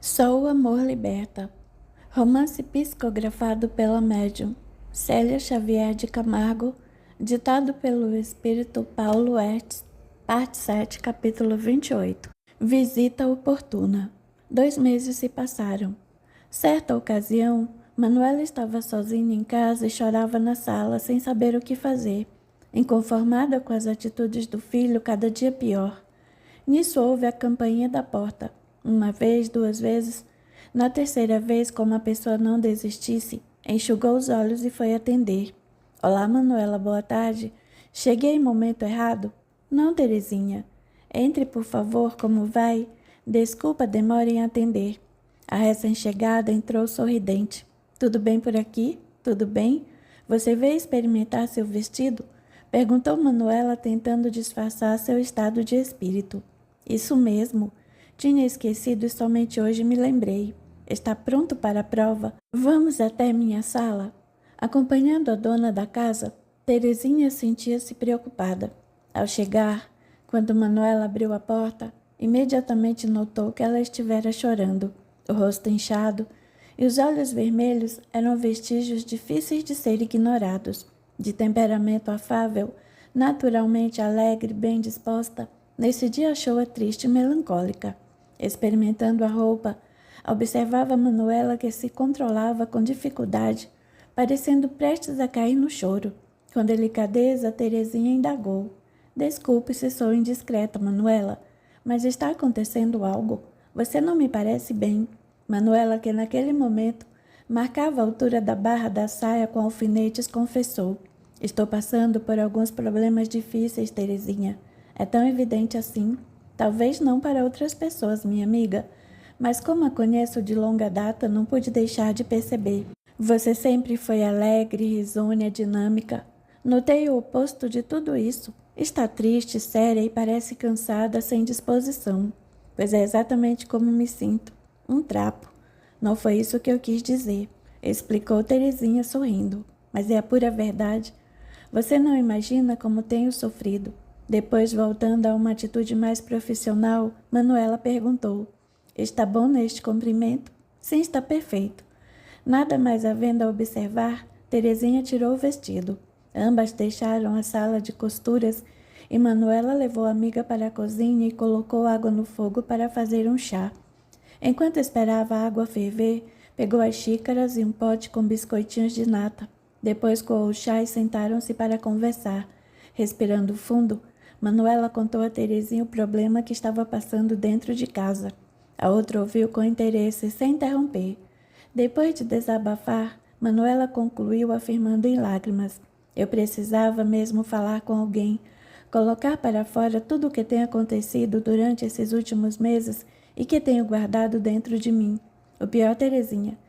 Só o amor liberta. Romance psicografado pela médium Célia Xavier de Camargo, ditado pelo espírito Paulo Hertz, parte 7, capítulo 28. Visita oportuna. 2 meses se passaram. Certa ocasião, Manuela estava sozinha em casa e chorava na sala sem saber o que fazer, inconformada com as atitudes do filho cada dia pior. Nisso houve a campainha da porta. Uma vez, 2 vezes. Na terceira vez, como a pessoa não desistisse, enxugou os olhos e foi atender. Olá, Manuela, boa tarde. Cheguei em momento errado? Não, Terezinha. Entre, por favor, como vai? Desculpa a demora em atender. A recém-chegada entrou sorridente. Tudo bem por aqui? Tudo bem? Você veio experimentar seu vestido? Perguntou Manuela, tentando disfarçar seu estado de espírito. Isso mesmo. Tinha esquecido e somente hoje me lembrei. Está pronto para a prova? Vamos até minha sala? Acompanhando a dona da casa, Terezinha sentia-se preocupada. Ao chegar, quando Manuela abriu a porta, imediatamente notou que ela estivera chorando. O rosto inchado e os olhos vermelhos eram vestígios difíceis de ser ignorados. De temperamento afável, naturalmente alegre e bem disposta, nesse dia achou-a triste e melancólica. Experimentando a roupa, observava Manuela que se controlava com dificuldade, parecendo prestes a cair no choro. Com delicadeza, Terezinha indagou. Desculpe se sou indiscreta, Manuela, mas está acontecendo algo. Você não me parece bem. Manuela, que naquele momento marcava a altura da barra da saia com alfinetes, confessou. Estou passando por alguns problemas difíceis, Terezinha. É tão evidente assim. Talvez não para outras pessoas, minha amiga, mas como a conheço de longa data, não pude deixar de perceber. Você sempre foi alegre, risonha, dinâmica. Notei o oposto de tudo isso. Está triste, séria e parece cansada, sem disposição. Pois é exatamente como me sinto. Um trapo. Não foi isso que eu quis dizer, explicou Terezinha sorrindo. Mas é a pura verdade. Você não imagina como tenho sofrido. Depois, voltando a uma atitude mais profissional, Manuela perguntou. Está bom neste comprimento? Sim, está perfeito. Nada mais havendo a observar, Terezinha tirou o vestido. Ambas deixaram a sala de costuras e Manuela levou a amiga para a cozinha e colocou água no fogo para fazer um chá. Enquanto esperava a água ferver, pegou as xícaras e um pote com biscoitinhos de nata. Depois coou o chá e sentaram-se para conversar. Respirando fundo, Manuela contou a Terezinha o problema que estava passando dentro de casa. A outra ouviu com interesse, sem interromper. Depois de desabafar, Manuela concluiu afirmando em lágrimas. Eu precisava mesmo falar com alguém, colocar para fora tudo o que tem acontecido durante esses últimos meses e que tenho guardado dentro de mim. O pior, Terezinha,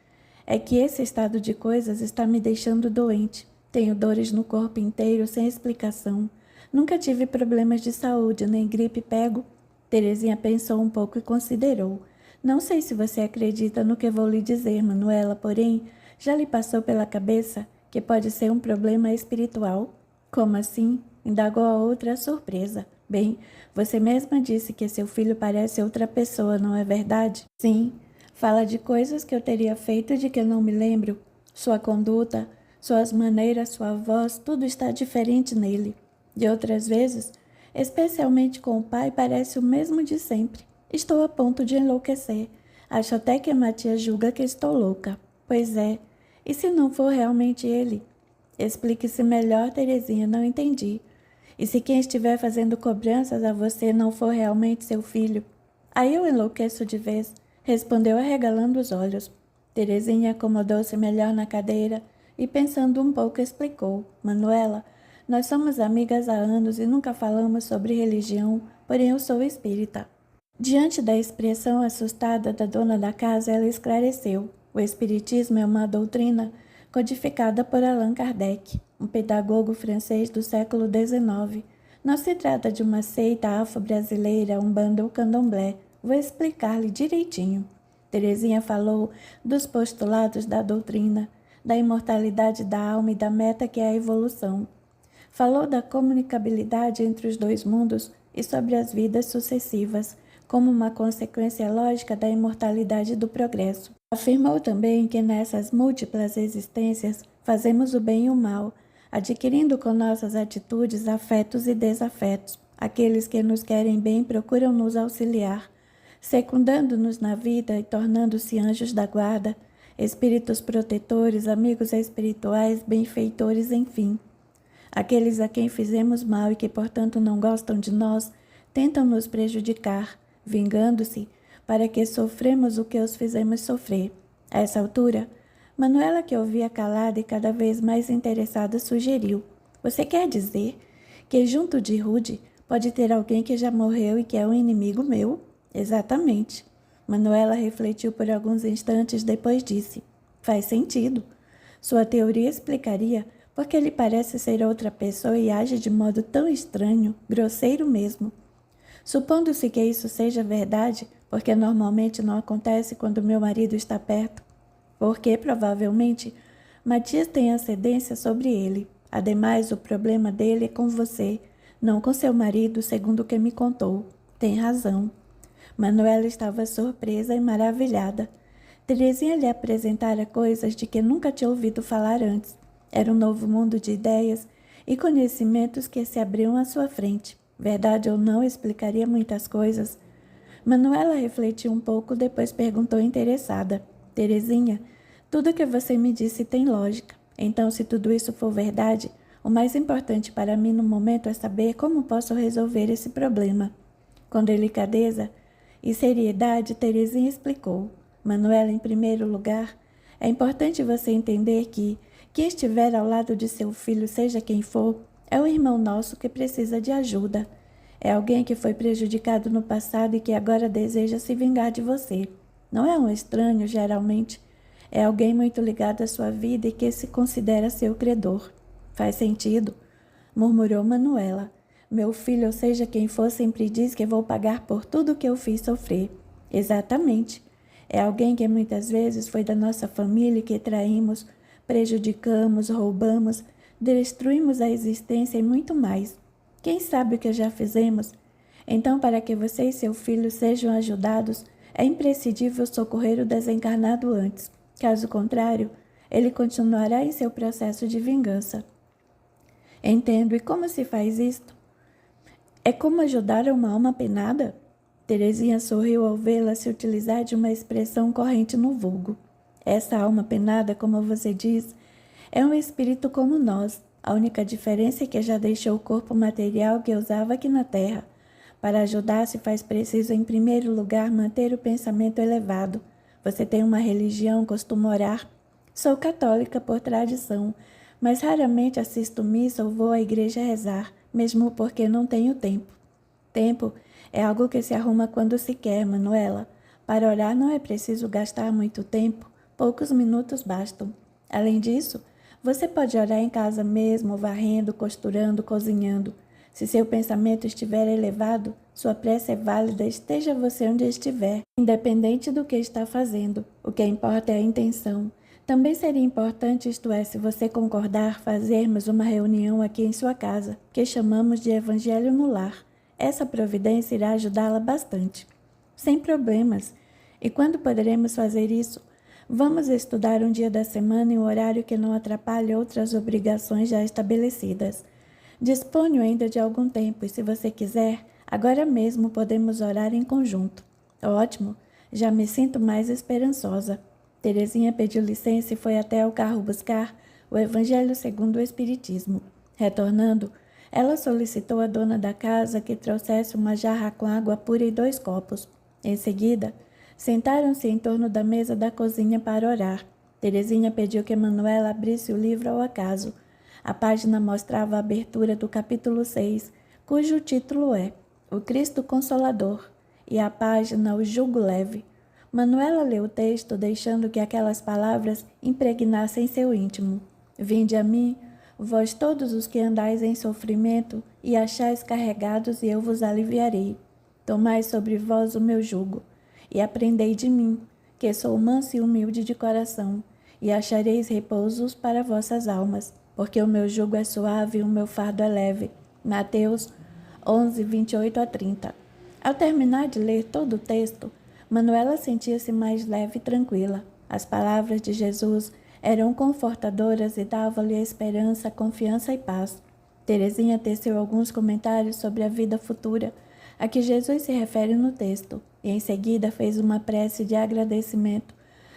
é que esse estado de coisas está me deixando doente. Tenho dores no corpo inteiro sem explicação. Nunca tive problemas de saúde, nem gripe pego. Terezinha pensou um pouco e considerou. Não sei se você acredita no que vou lhe dizer, Manuela, porém, já lhe passou pela cabeça que pode ser um problema espiritual? Como assim? Indagou a outra, surpresa. Bem, você mesma disse que seu filho parece outra pessoa, não é verdade? Sim. Fala de coisas que eu teria feito de que não me lembro. Sua conduta, suas maneiras, sua voz, tudo está diferente nele. De outras vezes, especialmente com o pai, parece o mesmo de sempre. Estou a ponto de enlouquecer. Acho até que a Matias julga que estou louca. Pois é. E se não for realmente ele? Explique-se melhor, Terezinha, não entendi. E se quem estiver fazendo cobranças a você não for realmente seu filho? Aí eu enlouqueço de vez, respondeu arregalando os olhos. Terezinha acomodou-se melhor na cadeira e, pensando um pouco, explicou. Manuela, nós somos amigas há anos e nunca falamos sobre religião, porém eu sou espírita. Diante da expressão assustada da dona da casa, ela esclareceu. O espiritismo é uma doutrina codificada por Allan Kardec, um pedagogo francês do século XIX. Não se trata de uma seita afro-brasileira, umbanda ou candomblé. Vou explicar-lhe direitinho. Terezinha falou dos postulados da doutrina, da imortalidade da alma e da meta que é a evolução. Falou da comunicabilidade entre os dois mundos e sobre as vidas sucessivas, como uma consequência lógica da imortalidade do progresso. Afirmou também que nessas múltiplas existências fazemos o bem e o mal, adquirindo com nossas atitudes afetos e desafetos. Aqueles que nos querem bem procuram nos auxiliar, secundando-nos na vida e tornando-se anjos da guarda, espíritos protetores, amigos espirituais, benfeitores, enfim. Aqueles a quem fizemos mal e que, portanto, não gostam de nós, tentam nos prejudicar, vingando-se, para que sofremos o que os fizemos sofrer. A essa altura, Manuela, que ouvia calada e cada vez mais interessada, sugeriu: Você quer dizer que junto de Rude pode ter alguém que já morreu e que é um inimigo meu? Exatamente. Manuela refletiu por alguns instantes, depois disse: Faz sentido. Sua teoria explicaria por que ele parece ser outra pessoa e age de modo tão estranho, grosseiro mesmo. Supondo-se que isso seja verdade, porque normalmente não acontece quando meu marido está perto, porque, provavelmente, Matias tem ascendência sobre ele. Ademais, o problema dele é com você, não com seu marido, segundo o que me contou. Tem razão. Manuela estava surpresa e maravilhada. Terezinha lhe apresentara coisas de que nunca tinha ouvido falar antes. Era um novo mundo de ideias e conhecimentos que se abriam à sua frente. Verdade ou não, explicaria muitas coisas. Manuela refletiu um pouco, depois perguntou interessada: Terezinha, tudo que você me disse tem lógica. Então, se tudo isso for verdade, o mais importante para mim no momento é saber como posso resolver esse problema. Com delicadeza e seriedade, Terezinha explicou: Manuela, em primeiro lugar, é importante você entender que quem estiver ao lado de seu filho, seja quem for, é um irmão nosso que precisa de ajuda. É alguém que foi prejudicado no passado e que agora deseja se vingar de você. Não é um estranho, geralmente. É alguém muito ligado à sua vida e que se considera seu credor. Faz sentido? Murmurou Manuela. Meu filho, ou seja quem for, sempre diz que vou pagar por tudo que eu fiz sofrer. Exatamente. É alguém que muitas vezes foi da nossa família e que traímos, prejudicamos, roubamos, destruímos a existência e muito mais. Quem sabe o que já fizemos? Então, para que você e seu filho sejam ajudados, é imprescindível socorrer o desencarnado antes. Caso contrário, ele continuará em seu processo de vingança. Entendo. E como se faz isto? É como ajudar uma alma penada? Terezinha sorriu ao vê-la se utilizar de uma expressão corrente no vulgo. Essa alma penada, como você diz, é um espírito como nós. A única diferença é que já deixou o corpo material que usava aqui na Terra. Para ajudar, se faz preciso, em primeiro lugar, manter o pensamento elevado. Você tem uma religião, costuma orar? Sou católica por tradição, mas raramente assisto missa ou vou à igreja rezar, mesmo porque não tenho tempo. Tempo é algo que se arruma quando se quer, Manuela. Para orar não é preciso gastar muito tempo, poucos minutos bastam. Além disso, você pode orar em casa mesmo, varrendo, costurando, cozinhando. Se seu pensamento estiver elevado, sua prece é válida, esteja você onde estiver, independente do que está fazendo. O que importa é a intenção. Também seria importante, isto é, se você concordar, fazermos uma reunião aqui em sua casa, que chamamos de Evangelho no Lar. Essa providência irá ajudá-la bastante. Sem problemas. E quando poderemos fazer isso? Vamos estudar um dia da semana em um horário que não atrapalhe outras obrigações já estabelecidas. Disponho ainda de algum tempo e, se você quiser, agora mesmo podemos orar em conjunto. Ótimo, já me sinto mais esperançosa. Terezinha pediu licença e foi até o carro buscar o Evangelho segundo o Espiritismo. Retornando, ela solicitou à dona da casa que trouxesse uma jarra com água pura e 2 copos. Em seguida, sentaram-se em torno da mesa da cozinha para orar. Terezinha pediu que Manuela abrisse o livro ao acaso. A página mostrava a abertura do capítulo 6, cujo título é O Cristo Consolador, e a página O Jugo Leve. Manuela leu o texto, deixando que aquelas palavras impregnassem seu íntimo. Vinde a mim, vós todos os que andais em sofrimento, e achais carregados, e eu vos aliviarei. Tomai sobre vós o meu jugo, e aprendei de mim, que sou manso e humilde de coração, e achareis repousos para vossas almas, porque o meu jugo é suave e o meu fardo é leve. Mateus 11, 28 a 30. Ao terminar de ler todo o texto, Manuela sentia-se mais leve e tranquila. As palavras de Jesus eram confortadoras e davam-lhe esperança, confiança e paz. Terezinha teceu alguns comentários sobre a vida futura, a que Jesus se refere no texto, e em seguida fez uma prece de agradecimento,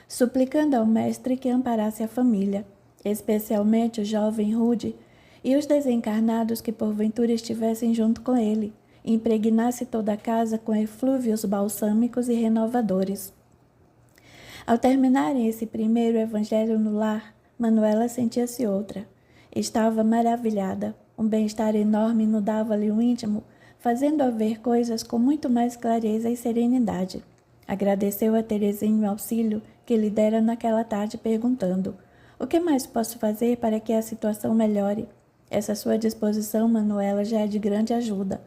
suplicando ao mestre que amparasse a família, especialmente o jovem Rude e os desencarnados que porventura estivessem junto com ele, e impregnasse toda a casa com eflúvios balsâmicos e renovadores. Ao terminarem esse primeiro evangelho no lar, Manuela sentia-se outra. Estava maravilhada. Um bem-estar enorme inundava-lhe o íntimo, fazendo-a ver coisas com muito mais clareza e serenidade. Agradeceu a Terezinha o auxílio que lhe dera naquela tarde, perguntando: "O que mais posso fazer para que a situação melhore?" Essa sua disposição, Manuela, já é de grande ajuda.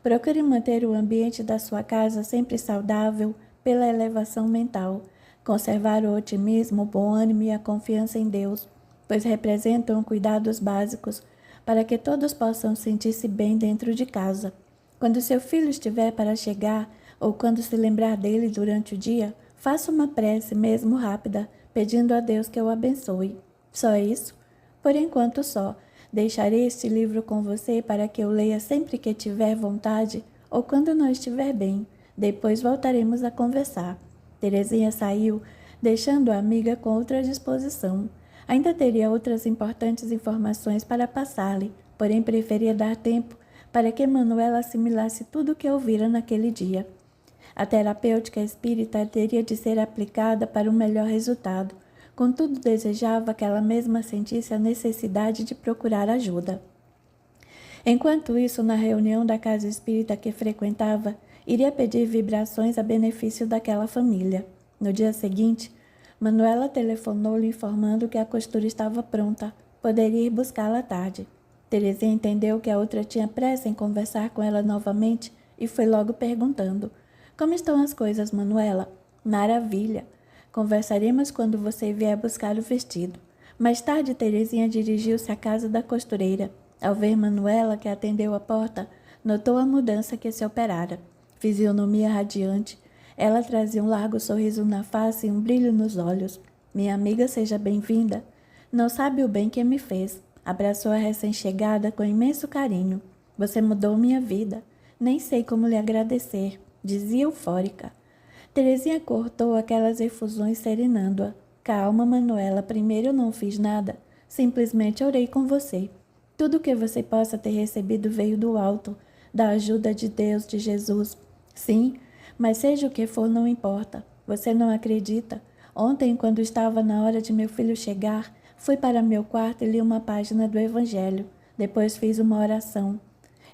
Procure manter o ambiente da sua casa sempre saudável pela elevação mental. Conservar o otimismo, o bom ânimo e a confiança em Deus, pois representam cuidados básicos para que todos possam sentir-se bem dentro de casa. Quando seu filho estiver para chegar ou quando se lembrar dele durante o dia, faça uma prece, mesmo rápida, pedindo a Deus que o abençoe. Só isso? Por enquanto só. Deixarei este livro com você para que o leia sempre que tiver vontade ou quando não estiver bem. Depois voltaremos a conversar. Terezinha saiu, deixando a amiga com outra disposição. Ainda teria outras importantes informações para passar-lhe, porém preferia dar tempo para que Manuela assimilasse tudo o que ouvira naquele dia. A terapêutica espírita teria de ser aplicada para um melhor resultado. Contudo, desejava que ela mesma sentisse a necessidade de procurar ajuda. Enquanto isso, na reunião da casa espírita que frequentava, iria pedir vibrações a benefício daquela família. No dia seguinte, Manuela telefonou-lhe informando que a costura estava pronta, poderia ir buscá-la à tarde. Terezinha entendeu que a outra tinha pressa em conversar com ela novamente e foi logo perguntando: "Como estão as coisas, Manuela?" "Maravilha. Conversaremos quando você vier buscar o vestido." Mais tarde, Terezinha dirigiu-se à casa da costureira. Ao ver Manuela, que atendeu a porta, notou a mudança que se operara. Fisionomia radiante, ela trazia um largo sorriso na face e um brilho nos olhos. "Minha amiga, seja bem-vinda. Não sabe o bem que me fez." Abraçou a recém-chegada com imenso carinho. "Você mudou minha vida. Nem sei como lhe agradecer", dizia eufórica. Terezinha cortou aquelas efusões serenando-a. "Calma, Manuela, primeiro eu não fiz nada. Simplesmente orei com você. Tudo que você possa ter recebido veio do alto, da ajuda de Deus, de Jesus. Sim, mas seja o que for, não importa. Você não acredita? Ontem, quando estava na hora de meu filho chegar, fui para meu quarto e li uma página do Evangelho. Depois fiz uma oração.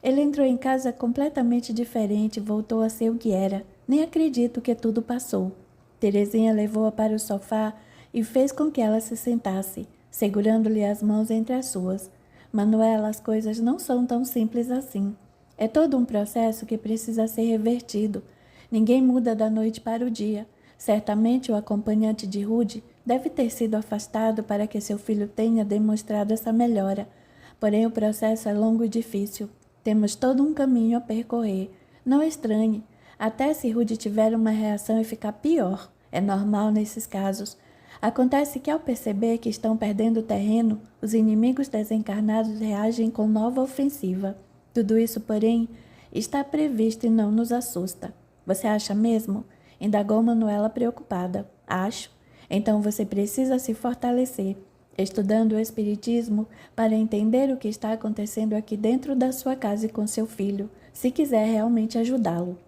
Ele entrou em casa completamente diferente e voltou a ser o que era. Nem acredito que tudo passou." Terezinha levou-a para o sofá e fez com que ela se sentasse, segurando-lhe as mãos entre as suas. "Manuela, as coisas não são tão simples assim. É todo um processo que precisa ser revertido. Ninguém muda da noite para o dia. Certamente o acompanhante de Rude deve ter sido afastado para que seu filho tenha demonstrado essa melhora. Porém, o processo é longo e difícil. Temos todo um caminho a percorrer. Não estranhe. Até se Rude tiver uma reação e ficar pior. É normal nesses casos. Acontece que, ao perceber que estão perdendo terreno, os inimigos desencarnados reagem com nova ofensiva. Tudo isso, porém, está previsto e não nos assusta." "Você acha mesmo?" indagou Manuela preocupada. "Acho. Então você precisa se fortalecer, estudando o Espiritismo para entender o que está acontecendo aqui dentro da sua casa e com seu filho, se quiser realmente ajudá-lo."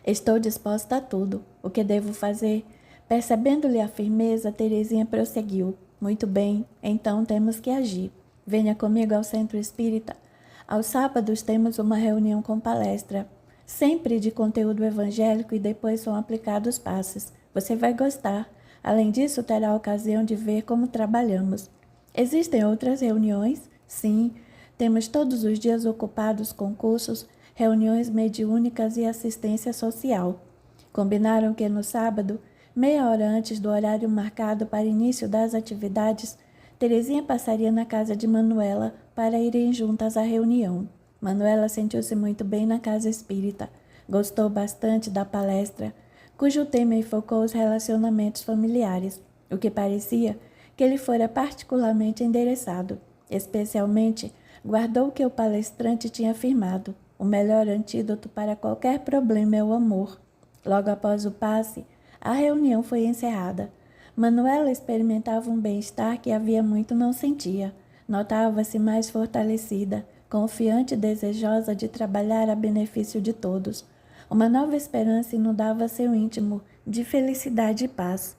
"Estou disposta a tudo. O que devo fazer?" Percebendo-lhe a firmeza, Terezinha prosseguiu. "Muito bem, então temos que agir. Venha comigo ao Centro Espírita. Aos sábados temos uma reunião com palestra, sempre de conteúdo evangélico, e depois são aplicados passes. Você vai gostar. Além disso, terá a ocasião de ver como trabalhamos." "Existem outras reuniões?" "Sim. Temos todos os dias ocupados com cursos, reuniões mediúnicas e assistência social." Combinaram que no sábado, meia hora antes do horário marcado para início das atividades, Terezinha passaria na casa de Manuela para irem juntas à reunião. Manuela sentiu-se muito bem na casa espírita. Gostou bastante da palestra, cujo tema enfocou os relacionamentos familiares, o que parecia que ele fora particularmente endereçado. Especialmente, guardou o que o palestrante tinha afirmado: o melhor antídoto para qualquer problema é o amor. Logo após o passe, a reunião foi encerrada. Manuela experimentava um bem-estar que havia muito não sentia. Notava-se mais fortalecida, confiante e desejosa de trabalhar a benefício de todos. Uma nova esperança inundava seu íntimo de felicidade e paz.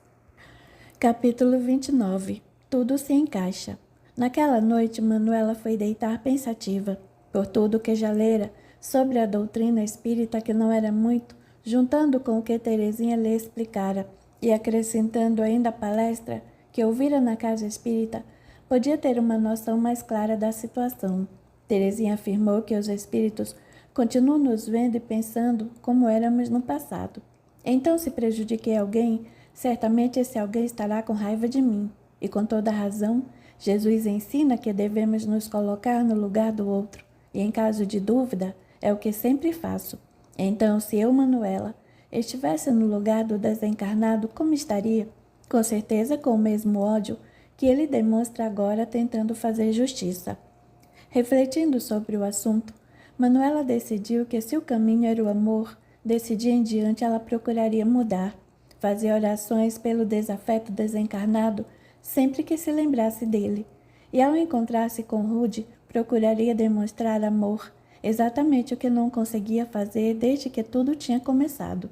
Capítulo 29. Tudo se encaixa. Naquela noite, Manuela foi deitar pensativa, por tudo que já lera sobre a doutrina espírita, que não era muito, juntando com o que Terezinha lhe explicara e acrescentando ainda a palestra que ouvira na casa espírita, podia ter uma noção mais clara da situação. Terezinha afirmou que os espíritos continuam nos vendo e pensando como éramos no passado. Então, se prejudiquei alguém, certamente esse alguém estará com raiva de mim. E com toda razão, Jesus ensina que devemos nos colocar no lugar do outro. E em caso de dúvida, é o que sempre faço. Então, se eu, Manuela, estivesse no lugar do desencarnado, como estaria? Com certeza com o mesmo ódio que ele demonstra agora tentando fazer justiça. Refletindo sobre o assunto, Manuela decidiu que se o caminho era o amor, desse dia em diante ela procuraria mudar. Fazia orações pelo desafeto desencarnado sempre que se lembrasse dele. E ao encontrar-se com Rude, procuraria demonstrar amor, exatamente o que não conseguia fazer desde que tudo tinha começado.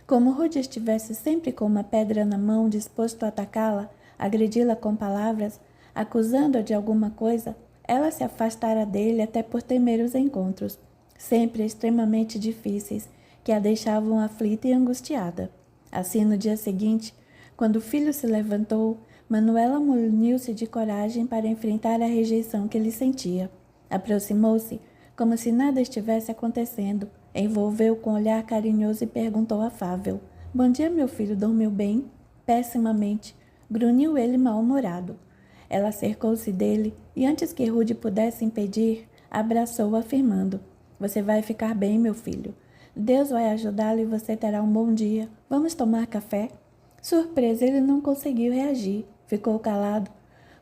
Como Rude estivesse sempre com uma pedra na mão, disposto a atacá-la, agredi-la com palavras, acusando-a de alguma coisa, ela se afastara dele até por temer os encontros, sempre extremamente difíceis, que a deixavam aflita e angustiada. Assim, no dia seguinte, quando o filho se levantou, Manuela muniu-se de coragem para enfrentar a rejeição que ele sentia. Aproximou-se, como se nada estivesse acontecendo, envolveu-o com um olhar carinhoso e perguntou afável: "Bom dia, meu filho, dormiu bem?" "Pessimamente", grunhiu ele mal-humorado. Ela cercou-se dele e, antes que Rude pudesse impedir, abraçou-o afirmando: "Você vai ficar bem, meu filho. Deus vai ajudá-lo e você terá um bom dia. Vamos tomar café?" Surpreso, ele não conseguiu reagir. Ficou calado.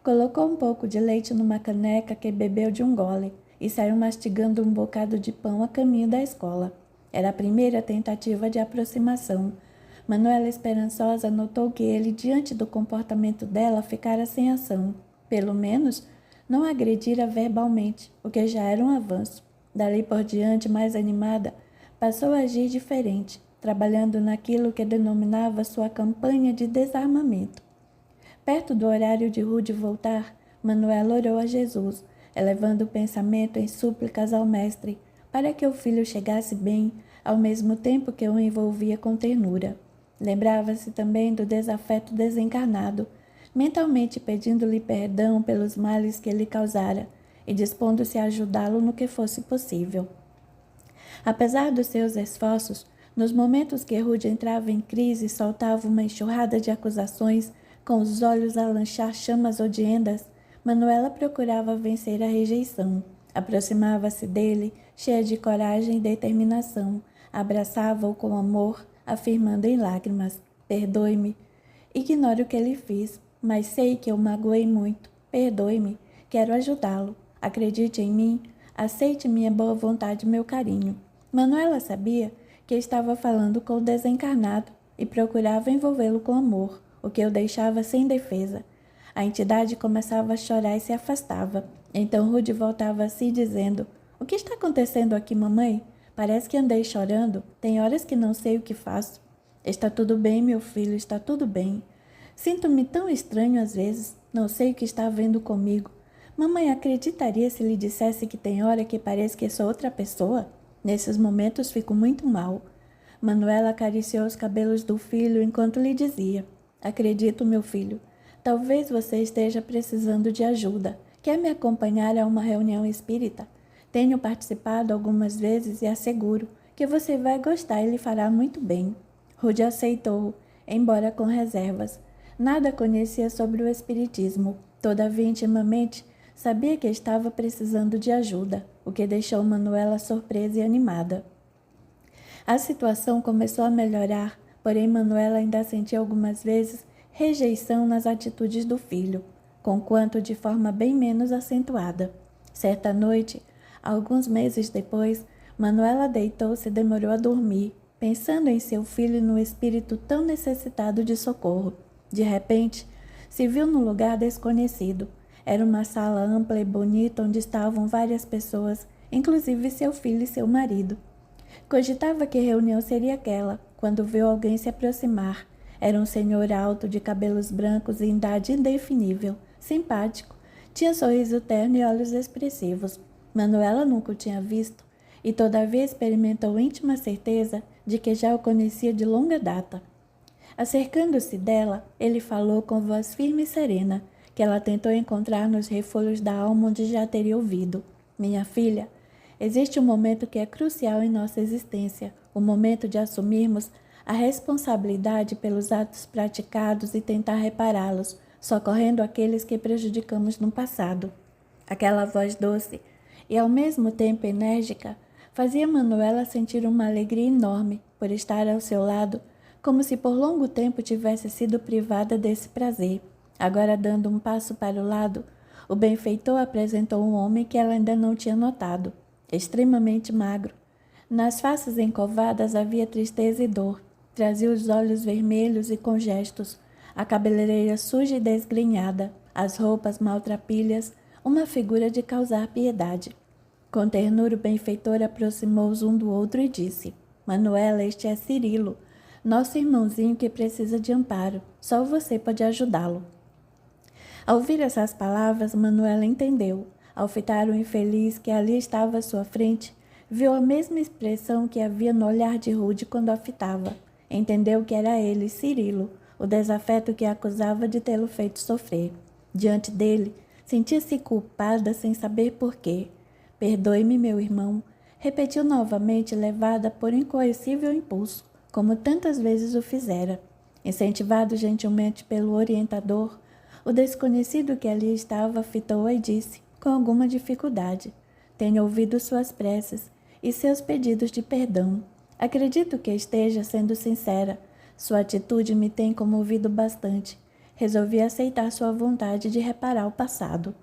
Colocou um pouco de leite numa caneca que bebeu de um gole e saiu mastigando um bocado de pão a caminho da escola. Era a primeira tentativa de aproximação. Manuela, esperançosa, notou que ele, diante do comportamento dela, ficara sem ação. Pelo menos, não agredira verbalmente, o que já era um avanço. Dali por diante, mais animada, passou a agir diferente, trabalhando naquilo que denominava sua campanha de desarmamento. Perto do horário de Rude voltar, Manuela orou a Jesus, elevando o pensamento em súplicas ao Mestre, para que o filho chegasse bem, ao mesmo tempo que o envolvia com ternura. Lembrava-se também do desafeto desencarnado, mentalmente pedindo-lhe perdão pelos males que lhe causara e dispondo-se a ajudá-lo no que fosse possível. Apesar dos seus esforços, nos momentos que Rude entrava em crise, soltava uma enxurrada de acusações, com os olhos a lanchar chamas odiendas, Manuela procurava vencer a rejeição. Aproximava-se dele, cheia de coragem e determinação. Abraçava-o com amor, afirmando em lágrimas: "Perdoe-me. Ignoro o que lhe fiz, mas sei que o magoei muito. Perdoe-me. Quero ajudá-lo. Acredite em mim. Aceite minha boa vontade e meu carinho." Manuela sabia que estava falando com o desencarnado e procurava envolvê-lo com amor, o que o deixava sem defesa. A entidade começava a chorar e se afastava. Então Rude voltava a si, dizendo: "O que está acontecendo aqui, mamãe? Parece que andei chorando. Tem horas que não sei o que faço." "Está tudo bem, meu filho, está tudo bem. Sinto-me tão estranho às vezes. Não sei o que está havendo comigo. Mamãe acreditaria se lhe dissesse que tem hora que parece que sou outra pessoa? Nesses momentos fico muito mal." Manuela acariciou os cabelos do filho enquanto lhe dizia: "Acredito, meu filho. Talvez você esteja precisando de ajuda. Quer me acompanhar a uma reunião espírita? Tenho participado algumas vezes e asseguro que você vai gostar e lhe fará muito bem." Rude aceitou, embora com reservas. Nada conhecia sobre o espiritismo. Todavia, intimamente, sabia que estava precisando de ajuda, o que deixou Manuela surpresa e animada. A situação começou a melhorar, porém Manuela ainda sentia algumas vezes rejeição nas atitudes do filho, conquanto de forma bem menos acentuada. Certa noite, alguns meses depois, Manuela deitou-se e demorou a dormir, pensando em seu filho e no espírito tão necessitado de socorro. De repente, se viu num lugar desconhecido. Era uma sala ampla e bonita onde estavam várias pessoas, inclusive seu filho e seu marido. Cogitava que reunião seria aquela, quando viu alguém se aproximar. Era um senhor alto, de cabelos brancos e idade indefinível, simpático. Tinha sorriso terno e olhos expressivos. Manuela nunca o tinha visto, e todavia experimentou íntima certeza de que já o conhecia de longa data. Acercando-se dela, ele falou com voz firme e serena, que ela tentou encontrar nos refolhos da alma onde já teria ouvido. Minha filha, existe um momento que é crucial em nossa existência, o momento de assumirmos a responsabilidade pelos atos praticados e tentar repará-los, socorrendo aqueles que prejudicamos no passado. Aquela voz doce e ao mesmo tempo enérgica fazia Manuela sentir uma alegria enorme por estar ao seu lado, como se por longo tempo tivesse sido privada desse prazer. Agora, dando um passo para o lado, o benfeitor apresentou um homem que ela ainda não tinha notado, extremamente magro. Nas faces encovadas havia tristeza e dor. Trazia os olhos vermelhos e com gestos, a cabeleireira suja e desgrenhada, as roupas maltrapilhas, uma figura de causar piedade. Com ternura, o benfeitor aproximou-os um do outro e disse: Manuela, este é Cirilo, nosso irmãozinho que precisa de amparo. Só você pode ajudá-lo. Ao ouvir essas palavras, Manuela entendeu. Ao fitar o infeliz que ali estava à sua frente, viu a mesma expressão que havia no olhar de Rude quando a fitava. Entendeu que era ele, Cirilo, o desafeto que a acusava de tê-lo feito sofrer. Diante dele, sentia-se culpada sem saber por quê. Perdoe-me, meu irmão, repetiu novamente, levada por incoercível impulso, como tantas vezes o fizera. Incentivado gentilmente pelo orientador, o desconhecido que ali estava fitou-a e disse, com alguma dificuldade: Tenho ouvido suas preces e seus pedidos de perdão. Acredito que esteja sendo sincera. Sua atitude me tem comovido bastante. Resolvi aceitar sua vontade de reparar o passado.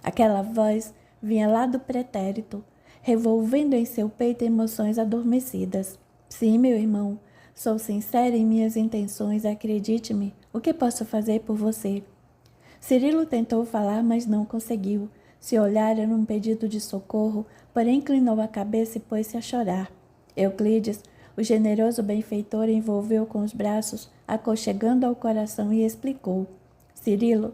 Aquela voz vinha lá do pretérito, revolvendo em seu peito emoções adormecidas. Sim, meu irmão, sou sincera em minhas intenções, acredite-me. O que posso fazer por você? Cirilo tentou falar, mas não conseguiu. Seu olhar era um pedido de socorro, porém inclinou a cabeça e pôs-se a chorar. Euclides, o generoso benfeitor, envolveu com os braços, aconchegando ao coração e explicou. Cirilo,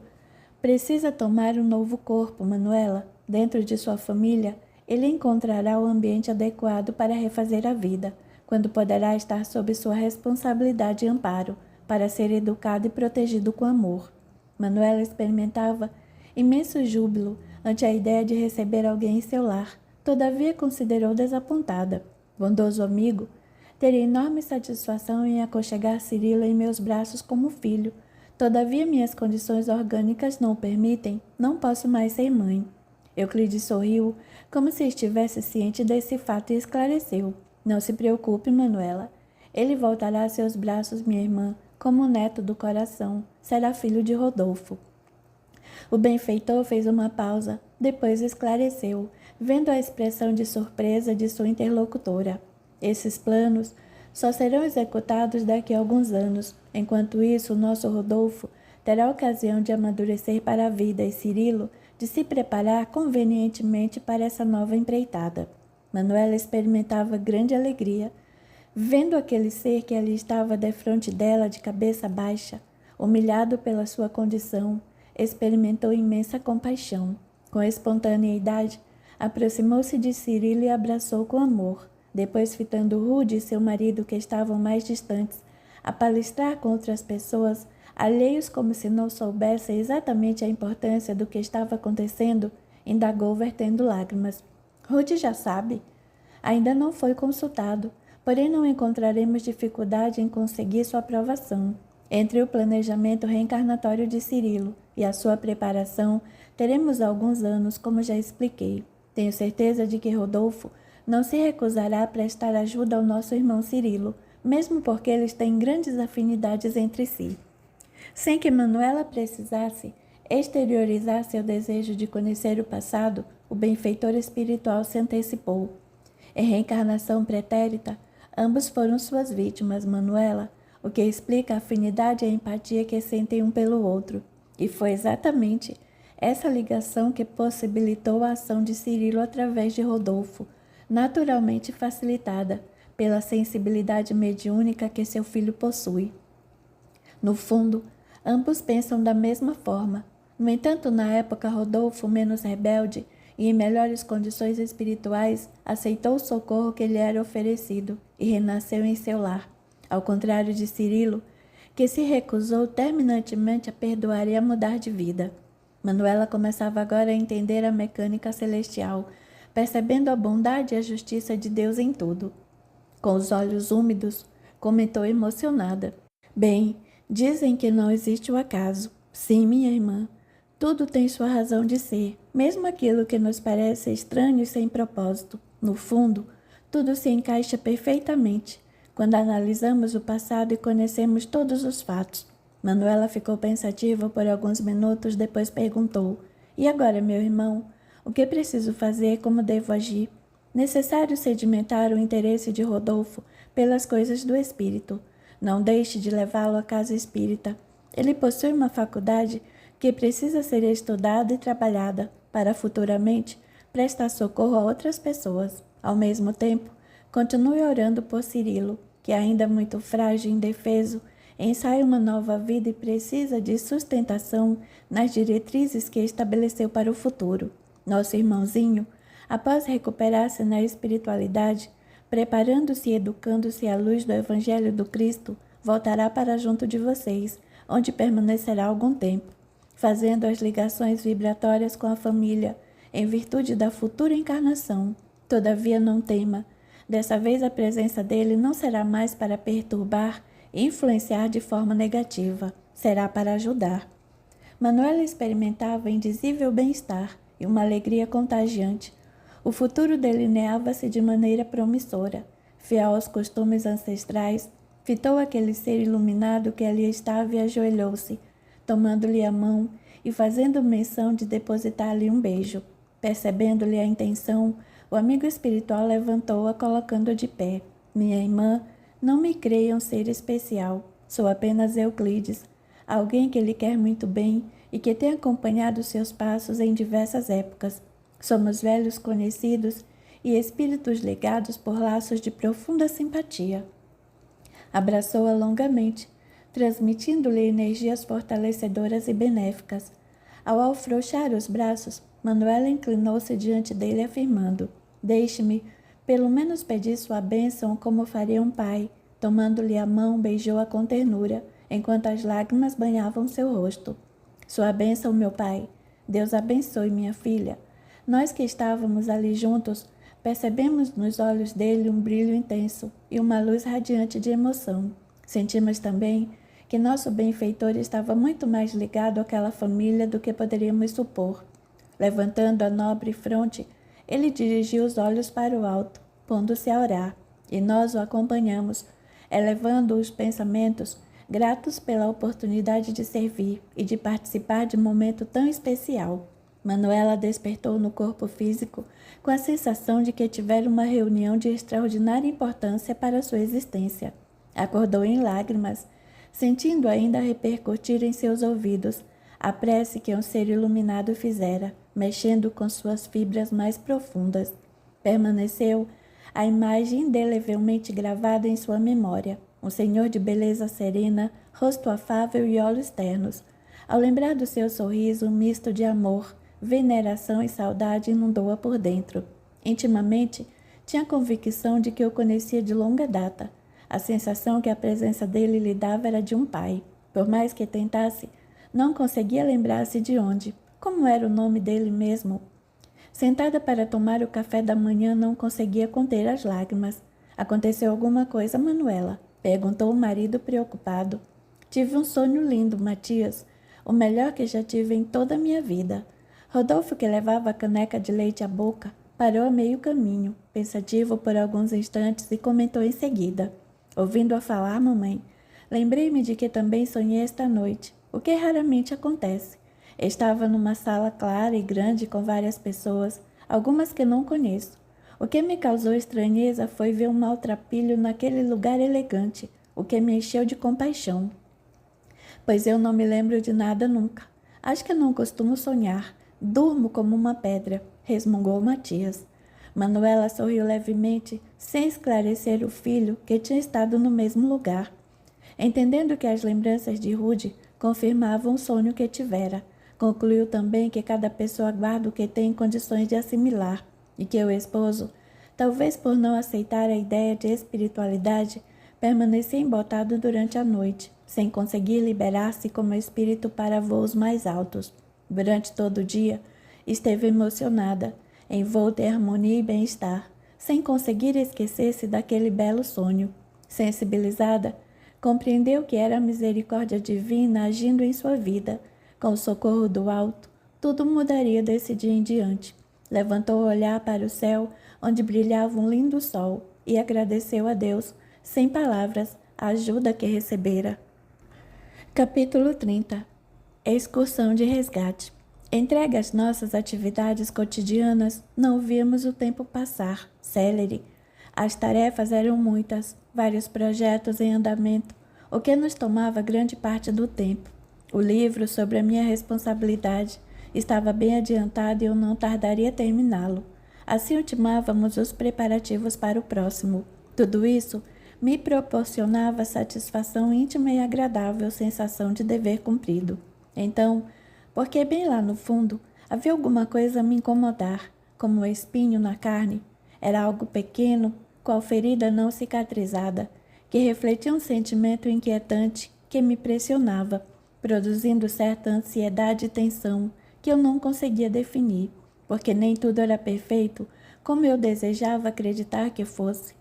precisa tomar um novo corpo, Manuela. Dentro de sua família, ele encontrará o ambiente adequado para refazer a vida, quando poderá estar sob sua responsabilidade e amparo, para ser educado e protegido com amor. Manuela experimentava imenso júbilo ante a ideia de receber alguém em seu lar, todavia considerou desapontada. Bondoso amigo, teria enorme satisfação em aconchegar Cirilo em meus braços como filho. Todavia minhas condições orgânicas não o permitem, não posso mais ser mãe. Euclides sorriu, como se estivesse ciente desse fato e esclareceu. Não se preocupe, Manuela. Ele voltará a seus braços, minha irmã, como neto do coração. Será filho de Rodolfo. O benfeitor fez uma pausa, depois esclareceu, vendo a expressão de surpresa de sua interlocutora. Esses planos só serão executados daqui a alguns anos. Enquanto isso, o nosso Rodolfo terá ocasião de amadurecer para a vida e Cirilo de se preparar convenientemente para essa nova empreitada. Manuela experimentava grande alegria, vendo aquele ser que ali estava defronte dela de cabeça baixa, humilhado pela sua condição, experimentou imensa compaixão. Com espontaneidade, aproximou-se de Cirilo e abraçou com amor. Depois, fitando Rude e seu marido, que estavam mais distantes, a palestrar com outras pessoas, alheios como se não soubessem exatamente a importância do que estava acontecendo, indagou vertendo lágrimas. Rude já sabe. Ainda não foi consultado, porém não encontraremos dificuldade em conseguir sua aprovação. Entre o planejamento reencarnatório de Cirilo e a sua preparação, teremos alguns anos, como já expliquei. Tenho certeza de que Rodolfo não se recusará a prestar ajuda ao nosso irmão Cirilo, mesmo porque eles têm grandes afinidades entre si. Sem que Manuela precisasse exteriorizar seu desejo de conhecer o passado, o benfeitor espiritual se antecipou. Em reencarnação pretérita, ambos foram suas vítimas, Manuela, o que explica a afinidade e a empatia que sentem um pelo outro. E foi exatamente essa ligação que possibilitou a ação de Cirilo através de Rodolfo, naturalmente facilitada pela sensibilidade mediúnica que seu filho possui. No fundo, ambos pensam da mesma forma. No entanto, na época, Rodolfo, menos rebelde e em melhores condições espirituais, aceitou o socorro que lhe era oferecido e renasceu em seu lar, ao contrário de Cirilo, que se recusou terminantemente a perdoar e a mudar de vida. Manuela começava agora a entender a mecânica celestial, percebendo a bondade e a justiça de Deus em tudo. Com os olhos úmidos, comentou emocionada: "Bem, dizem que não existe o acaso. Sim, minha irmã, tudo tem sua razão de ser, mesmo aquilo que nos parece estranho e sem propósito. No fundo, tudo se encaixa perfeitamente quando analisamos o passado e conhecemos todos os fatos." Manuela ficou pensativa por alguns minutos, depois perguntou: "E agora, meu irmão, o que preciso fazer? Como devo agir?" Necessário sedimentar o interesse de Rodolfo pelas coisas do espírito. Não deixe de levá-lo à casa espírita. Ele possui uma faculdade que precisa ser estudada e trabalhada para futuramente prestar socorro a outras pessoas. Ao mesmo tempo, continue orando por Cirilo, que ainda muito frágil e indefeso, ensaia uma nova vida e precisa de sustentação nas diretrizes que estabeleceu para o futuro. Nosso irmãozinho, após recuperar-se na espiritualidade, preparando-se e educando-se à luz do Evangelho do Cristo, voltará para junto de vocês, onde permanecerá algum tempo, fazendo as ligações vibratórias com a família, em virtude da futura encarnação. Todavia não tema, dessa vez a presença dele não será mais para perturbar e influenciar de forma negativa, será para ajudar. Manuela experimentava indizível bem-estar e uma alegria contagiante. O futuro delineava-se de maneira promissora. Fiel aos costumes ancestrais, fitou aquele ser iluminado que ali estava e ajoelhou-se, tomando-lhe a mão e fazendo menção de depositar-lhe um beijo. Percebendo-lhe a intenção, o amigo espiritual levantou-a colocando-a de pé. "Minha irmã, não me creiam ser especial. Sou apenas Euclides, alguém que lhe quer muito bem e que tem acompanhado seus passos em diversas épocas. Somos velhos conhecidos e espíritos ligados por laços de profunda simpatia." Abraçou-a longamente, transmitindo-lhe energias fortalecedoras e benéficas. Ao afrouxar os braços, Manuela inclinou-se diante dele, afirmando: "Deixe-me, pelo menos, pedir sua bênção como faria um pai." Tomando-lhe a mão, beijou-a com ternura, enquanto as lágrimas banhavam seu rosto. "Sua bênção, meu pai. Deus abençoe, minha filha." Nós que estávamos ali juntos, percebemos nos olhos dele um brilho intenso e uma luz radiante de emoção. Sentimos também que nosso benfeitor estava muito mais ligado àquela família do que poderíamos supor. Levantando a nobre fronte, ele dirigiu os olhos para o alto, pondo-se a orar, e nós o acompanhamos, elevando os pensamentos, gratos pela oportunidade de servir e de participar de um momento tão especial. Manuela despertou no corpo físico com a sensação de que tivera uma reunião de extraordinária importância para sua existência. Acordou em lágrimas, sentindo ainda repercutir em seus ouvidos a prece que um ser iluminado fizera, mexendo com suas fibras mais profundas. Permaneceu a imagem indelevelmente gravada em sua memória, um senhor de beleza serena, rosto afável e olhos ternos. Ao lembrar do seu sorriso, um misto de amor, veneração e saudade inundou-a por dentro. Intimamente, tinha a convicção de que o conhecia de longa data. A sensação que a presença dele lhe dava era de um pai. Por mais que tentasse, não conseguia lembrar-se de onde. Como era o nome dele mesmo? Sentada para tomar o café da manhã, não conseguia conter as lágrimas. "Aconteceu alguma coisa, Manuela?" perguntou o marido preocupado. "Tive um sonho lindo, Matias. O melhor que já tive em toda a minha vida." Rodolfo, que levava a caneca de leite à boca, Parou a meio caminho, pensativo por alguns instantes e comentou em seguida. Ouvindo-a falar, mamãe, lembrei-me de que também sonhei esta noite, o que raramente acontece. Estava numa sala clara e grande com várias pessoas, algumas que não conheço. O que me causou estranheza foi ver um maltrapilho naquele lugar elegante, o que me encheu de compaixão. Pois eu não me lembro de nada nunca. Acho que não costumo sonhar. Durmo como uma pedra, resmungou Matias. Manuela sorriu levemente, sem esclarecer o filho que tinha estado no mesmo lugar. Entendendo que as lembranças de Rude confirmavam o sonho que tivera, concluiu também que cada pessoa guarda o que tem condições de assimilar e que o esposo, talvez por não aceitar a ideia de espiritualidade, permanecia embotado durante a noite, sem conseguir liberar-se como espírito para voos mais altos. Durante todo o dia, esteve emocionada, envolta em harmonia e bem-estar, sem conseguir esquecer-se daquele belo sonho. Sensibilizada, compreendeu que era a misericórdia divina agindo em sua vida. Com o socorro do alto, tudo mudaria desse dia em diante. Levantou o olhar para o céu, onde brilhava um lindo sol, e agradeceu a Deus, sem palavras, a ajuda que recebera. Capítulo 30. Excursão de resgate. Entregue às nossas atividades cotidianas, não víamos o tempo passar, célere. As tarefas eram muitas, vários projetos em andamento, o que nos tomava grande parte do tempo. O livro sobre a minha responsabilidade estava bem adiantado e eu não tardaria a terminá-lo. Assim ultimávamos os preparativos para o próximo. Tudo isso me proporcionava satisfação íntima e agradável sensação de dever cumprido. Então, porque bem lá no fundo havia alguma coisa a me incomodar, como um espinho na carne, era algo pequeno, qual ferida não cicatrizada, que refletia um sentimento inquietante que me pressionava, produzindo certa ansiedade e tensão que eu não conseguia definir, porque nem tudo era perfeito como eu desejava acreditar que fosse.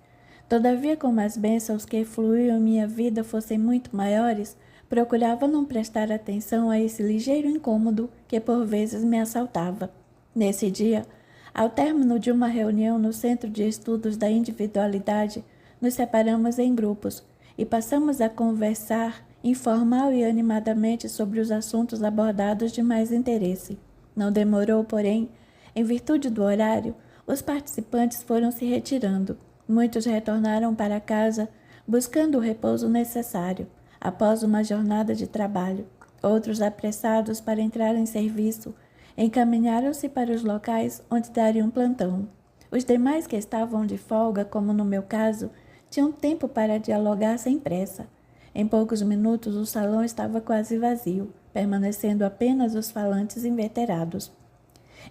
Todavia, como as bênçãos que fluíam em minha vida fossem muito maiores, procurava não prestar atenção a esse ligeiro incômodo que por vezes me assaltava. Nesse dia, ao término de uma reunião no Centro de Estudos da Individualidade, nos separamos em grupos e passamos a conversar informal e animadamente sobre os assuntos abordados de mais interesse. Não demorou, porém, em virtude do horário, os participantes foram se retirando. Muitos retornaram para casa, buscando o repouso necessário, após uma jornada de trabalho. Outros, apressados para entrar em serviço, encaminharam-se para os locais onde dariam plantão. Os demais que estavam de folga, como no meu caso, tinham tempo para dialogar sem pressa. Em poucos minutos o salão estava quase vazio, permanecendo apenas os falantes inveterados.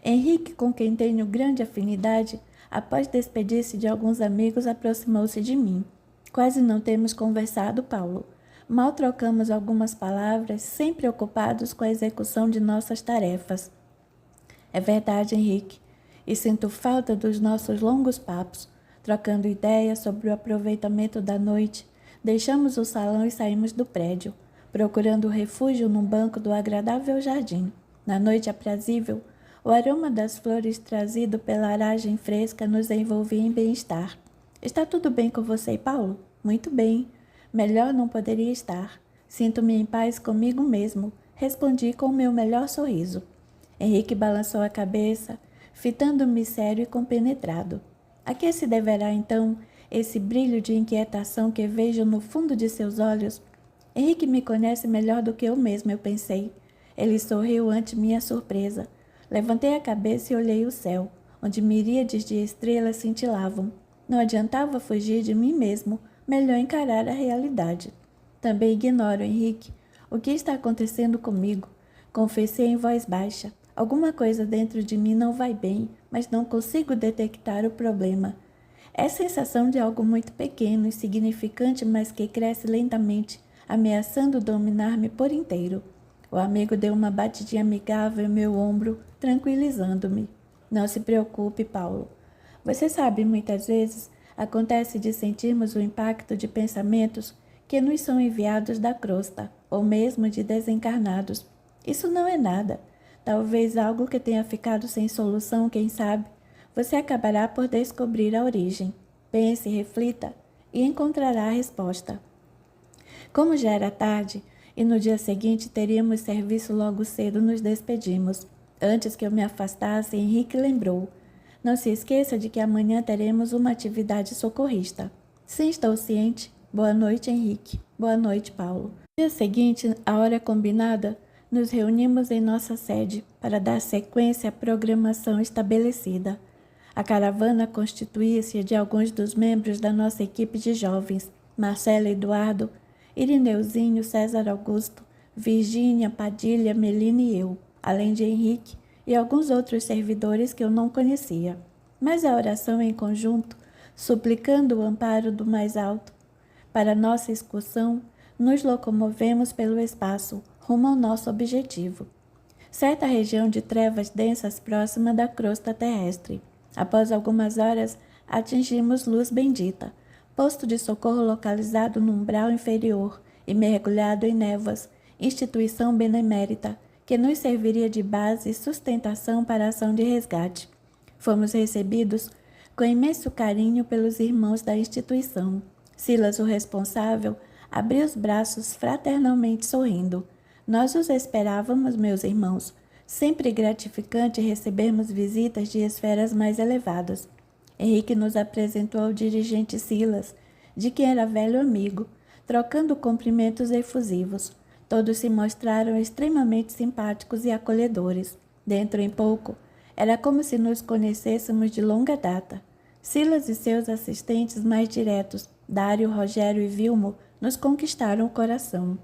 Henrique, com quem tenho grande afinidade, após despedir-se de alguns amigos, aproximou-se de mim. Quase não temos conversado, Paulo. Mal trocamos algumas palavras, sempre ocupados com a execução de nossas tarefas. É verdade, Henrique, e sinto falta dos nossos longos papos, trocando ideias sobre o aproveitamento da noite. Deixamos o salão e saímos do prédio, procurando refúgio num banco do agradável jardim. Na noite aprazível, o aroma das flores trazido pela aragem fresca nos envolvia em bem-estar. Está tudo bem com você, Paulo? Muito bem. Melhor não poderia estar. Sinto-me em paz comigo mesmo, respondi com o meu melhor sorriso. Henrique balançou a cabeça, fitando-me sério e compenetrado. A que se deverá, então, esse brilho de inquietação que vejo no fundo de seus olhos? Henrique me conhece melhor do que eu mesmo, eu pensei. Ele sorriu ante minha surpresa. Levantei a cabeça e olhei o céu, onde miríades de estrelas cintilavam. Não adiantava fugir de mim mesmo, melhor encarar a realidade. Também ignoro, Henrique, o que está acontecendo comigo. Confessei em voz baixa. Alguma coisa dentro de mim não vai bem, mas não consigo detectar o problema. É a sensação de algo muito pequeno, insignificante, mas que cresce lentamente, ameaçando dominar-me por inteiro. O amigo deu uma batidinha amigável em meu ombro, tranquilizando-me. Não se preocupe, Paulo. Você sabe, muitas vezes, acontece de sentirmos o impacto de pensamentos que nos são enviados da crosta, ou mesmo de desencarnados. Isso não é nada. Talvez algo que tenha ficado sem solução, quem sabe. você acabará por descobrir a origem. Pense, reflita e encontrará a resposta. Como já era tarde e no dia seguinte teríamos serviço logo cedo, nos despedimos. Antes que eu me afastasse, Henrique lembrou: não se esqueça de que amanhã teremos uma atividade socorrista. Sim, estou ciente. Boa noite, Henrique. Boa noite, Paulo. No dia seguinte, à hora combinada, nos reunimos em nossa sede para dar sequência à programação estabelecida. A caravana constituía-se de alguns dos membros da nossa equipe de jovens: Marcelo, Eduardo, Irineuzinho, César Augusto, Virgínia, Padilha, Melina e eu, além de Henrique e alguns outros servidores que eu não conhecia. Mas a oração em conjunto, suplicando o amparo do mais alto, para nossa excursão, nos locomovemos pelo espaço, rumo ao nosso objetivo. Certa região de trevas densas próxima da crosta terrestre. Após algumas horas, atingimos Luz Bendita, posto de socorro localizado no umbral inferior e mergulhado em névoas, instituição benemérita, que nos serviria de base e sustentação para a ação de resgate. Fomos recebidos com imenso carinho pelos irmãos da instituição. Silas, o responsável, abriu os braços fraternalmente sorrindo. Nós os esperávamos, meus irmãos. Sempre gratificante recebermos visitas de esferas mais elevadas. Henrique nos apresentou ao dirigente Silas, de quem era velho amigo, trocando cumprimentos efusivos. Todos se mostraram extremamente simpáticos e acolhedores. Dentro em pouco, era como se nos conhecêssemos de longa data. Silas e seus assistentes mais diretos, Dário, Rogério e Vilmo, nos conquistaram o coração.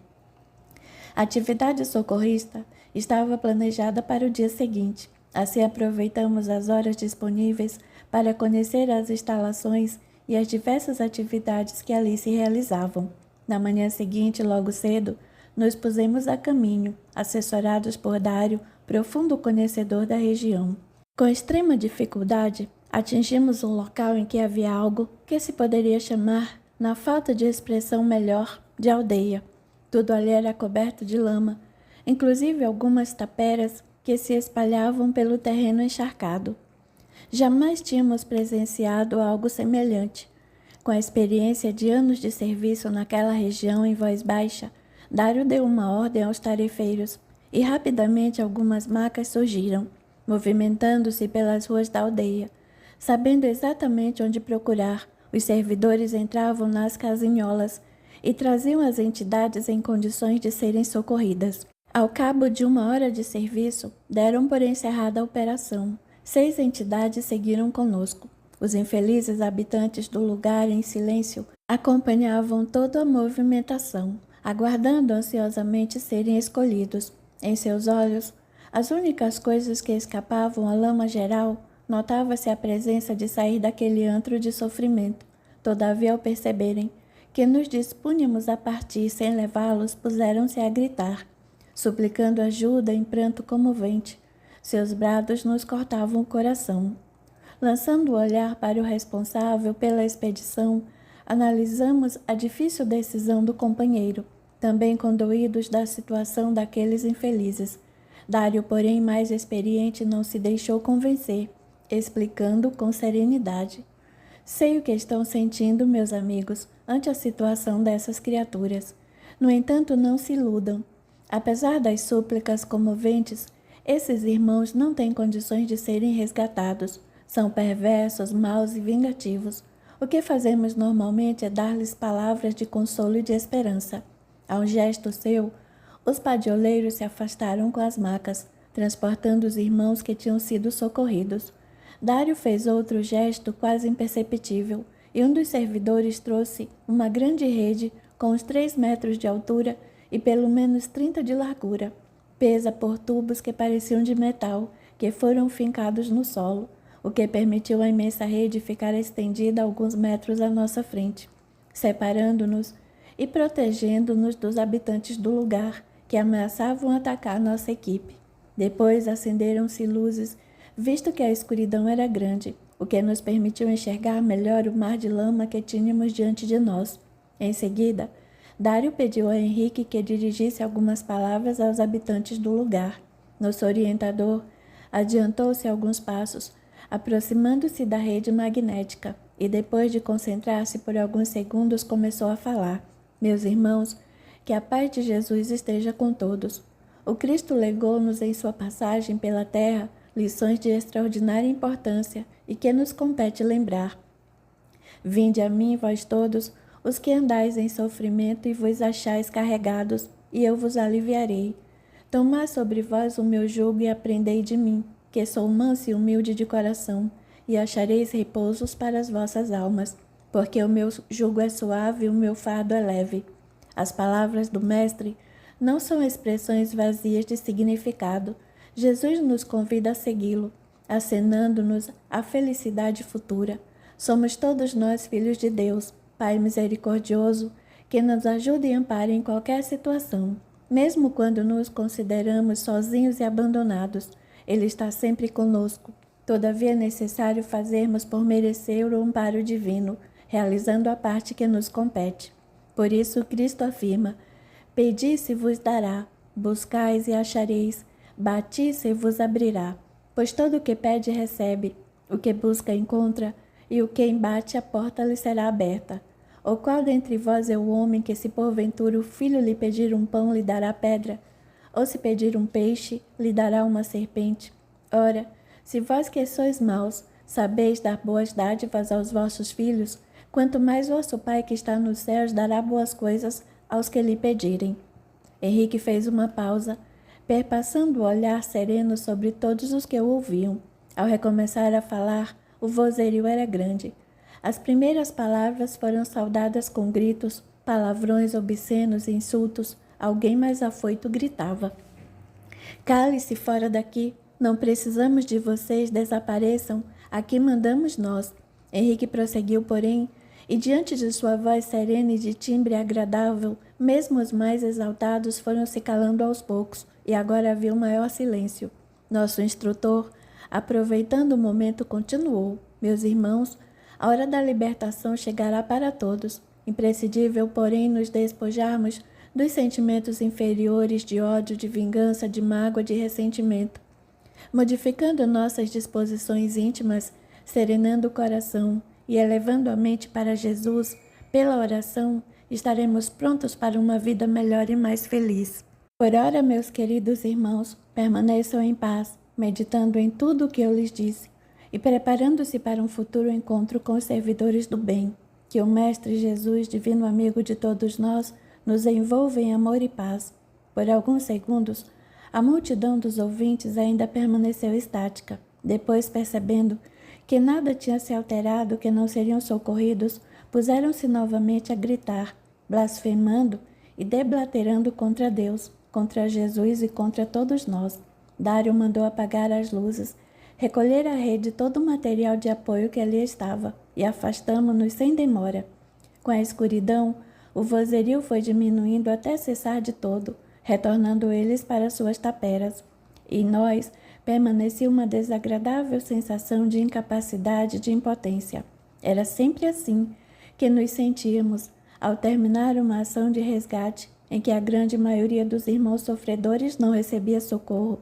A atividade socorrista estava planejada para o dia seguinte. Assim aproveitamos as horas disponíveis para conhecer as instalações e as diversas atividades que ali se realizavam. Na manhã seguinte, logo cedo, nos pusemos a caminho, assessorados por Dário, profundo conhecedor da região. Com extrema dificuldade, atingimos um local em que havia algo que se poderia chamar, na falta de expressão melhor, de aldeia. Tudo ali era coberto de lama, inclusive algumas taperas que se espalhavam pelo terreno encharcado. Jamais tínhamos presenciado algo semelhante. Com a experiência de anos de serviço naquela região em voz baixa, Dário deu uma ordem aos tarefeiros e rapidamente algumas macas surgiram, movimentando-se pelas ruas da aldeia. Sabendo exatamente onde procurar, os servidores entravam nas casinholas e traziam as entidades em condições de serem socorridas. Ao cabo de 1 hora de serviço, deram por encerrada a operação. 6 entidades seguiram conosco. Os infelizes habitantes do lugar, em silêncio, acompanhavam toda a movimentação, aguardando ansiosamente serem escolhidos. Em seus olhos, as únicas coisas que escapavam à lama geral, notava-se a presença de sair daquele antro de sofrimento. Todavia, ao perceberem que nos dispunhamos a partir sem levá-los, puseram-se a gritar, suplicando ajuda em pranto comovente. Seus brados nos cortavam o coração. Lançando o olhar para o responsável pela expedição, analisamos a difícil decisão do companheiro, também condoídos da situação daqueles infelizes. Dário, porém mais experiente, não se deixou convencer, explicando com serenidade: sei o que estão sentindo, meus amigos, ante a situação dessas criaturas. No entanto, não se iludam. Apesar das súplicas comoventes, esses irmãos não têm condições de serem resgatados. São perversos, maus e vingativos. O que fazemos normalmente é dar-lhes palavras de consolo e de esperança. A um gesto seu, os padioleiros se afastaram com as macas, transportando os irmãos que tinham sido socorridos. Dário fez outro gesto quase imperceptível, e um dos servidores trouxe uma grande rede com uns 3 metros de altura e pelo menos 30 de largura, presa por tubos que pareciam de metal, que foram fincados no solo, o que permitiu à imensa rede ficar estendida a alguns metros à nossa frente, separando-nos e protegendo-nos dos habitantes do lugar, que ameaçavam atacar nossa equipe. Depois acenderam-se luzes, visto que a escuridão era grande, o que nos permitiu enxergar melhor o mar de lama que tínhamos diante de nós. Em seguida, Dário pediu a Henrique que dirigisse algumas palavras aos habitantes do lugar. Nosso orientador adiantou-se alguns passos, aproximando-se da rede magnética, e depois de concentrar-se por alguns segundos começou a falar. Meus irmãos, que a paz de Jesus esteja com todos. O Cristo legou-nos em sua passagem pela terra lições de extraordinária importância e que nos compete lembrar. Vinde a mim, vós todos, os que andais em sofrimento e vos achais carregados, e eu vos aliviarei. Tomai sobre vós o meu jugo e aprendei de mim, que sou manso e humilde de coração, e achareis repousos para as vossas almas, porque o meu jugo é suave e o meu fardo é leve. As palavras do Mestre não são expressões vazias de significado. Jesus nos convida a segui-lo, acenando-nos a felicidade futura. Somos todos nós filhos de Deus, Pai misericordioso, que nos ajuda e ampara em qualquer situação. Mesmo quando nos consideramos sozinhos e abandonados, Ele está sempre conosco. Todavia é necessário fazermos por merecer o amparo divino, realizando a parte que nos compete. Por isso Cristo afirma: pedi se vos dará, buscais e achareis, bati se vos abrirá. Pois todo o que pede recebe, o que busca encontra, e o que embate a porta lhe será aberta. Ou qual dentre vós é o homem que, se porventura o filho lhe pedir um pão, lhe dará pedra? Ou se pedir um peixe, lhe dará uma serpente? Ora, se vós que sois maus, sabeis dar boas dádivas aos vossos filhos, quanto mais vosso Pai que está nos céus dará boas coisas aos que lhe pedirem. Henrique fez uma pausa, perpassando o olhar sereno sobre todos os que o ouviam. Ao recomeçar a falar, o vozerio era grande. As primeiras palavras foram saudadas com gritos, palavrões obscenos e insultos. Alguém mais afoito gritava: cale-se fora daqui, não precisamos de vocês, desapareçam, aqui mandamos nós. Henrique prosseguiu, porém, e diante de sua voz serena e de timbre agradável, mesmo os mais exaltados foram se calando aos poucos, e agora havia um maior silêncio. Nosso instrutor, aproveitando o momento, continuou: meus irmãos, a hora da libertação chegará para todos. Imprescindível, porém, nos despojarmos dos sentimentos inferiores de ódio, de vingança, de mágoa, de ressentimento. Modificando nossas disposições íntimas, serenando o coração e elevando a mente para Jesus, pela oração, estaremos prontos para uma vida melhor e mais feliz. Por ora, meus queridos irmãos, permaneçam em paz, meditando em tudo o que eu lhes disse e preparando-se para um futuro encontro com os servidores do bem. Que o Mestre Jesus, divino amigo de todos nós, nos envolva em amor e paz. Por alguns segundos, a multidão dos ouvintes ainda permaneceu estática. Depois, percebendo que nada tinha se alterado, que não seriam socorridos, puseram-se novamente a gritar, blasfemando e deblaterando contra Deus, contra Jesus e contra todos nós. Dário mandou apagar as luzes, recolher à rede todo o material de apoio que ali estava, e afastamo-nos sem demora. Com a escuridão, o vozerio foi diminuindo até cessar de todo, retornando eles para suas taperas. E em nós permanecia uma desagradável sensação de incapacidade, de impotência. Era sempre assim que nos sentíamos, ao terminar uma ação de resgate, em que a grande maioria dos irmãos sofredores não recebia socorro.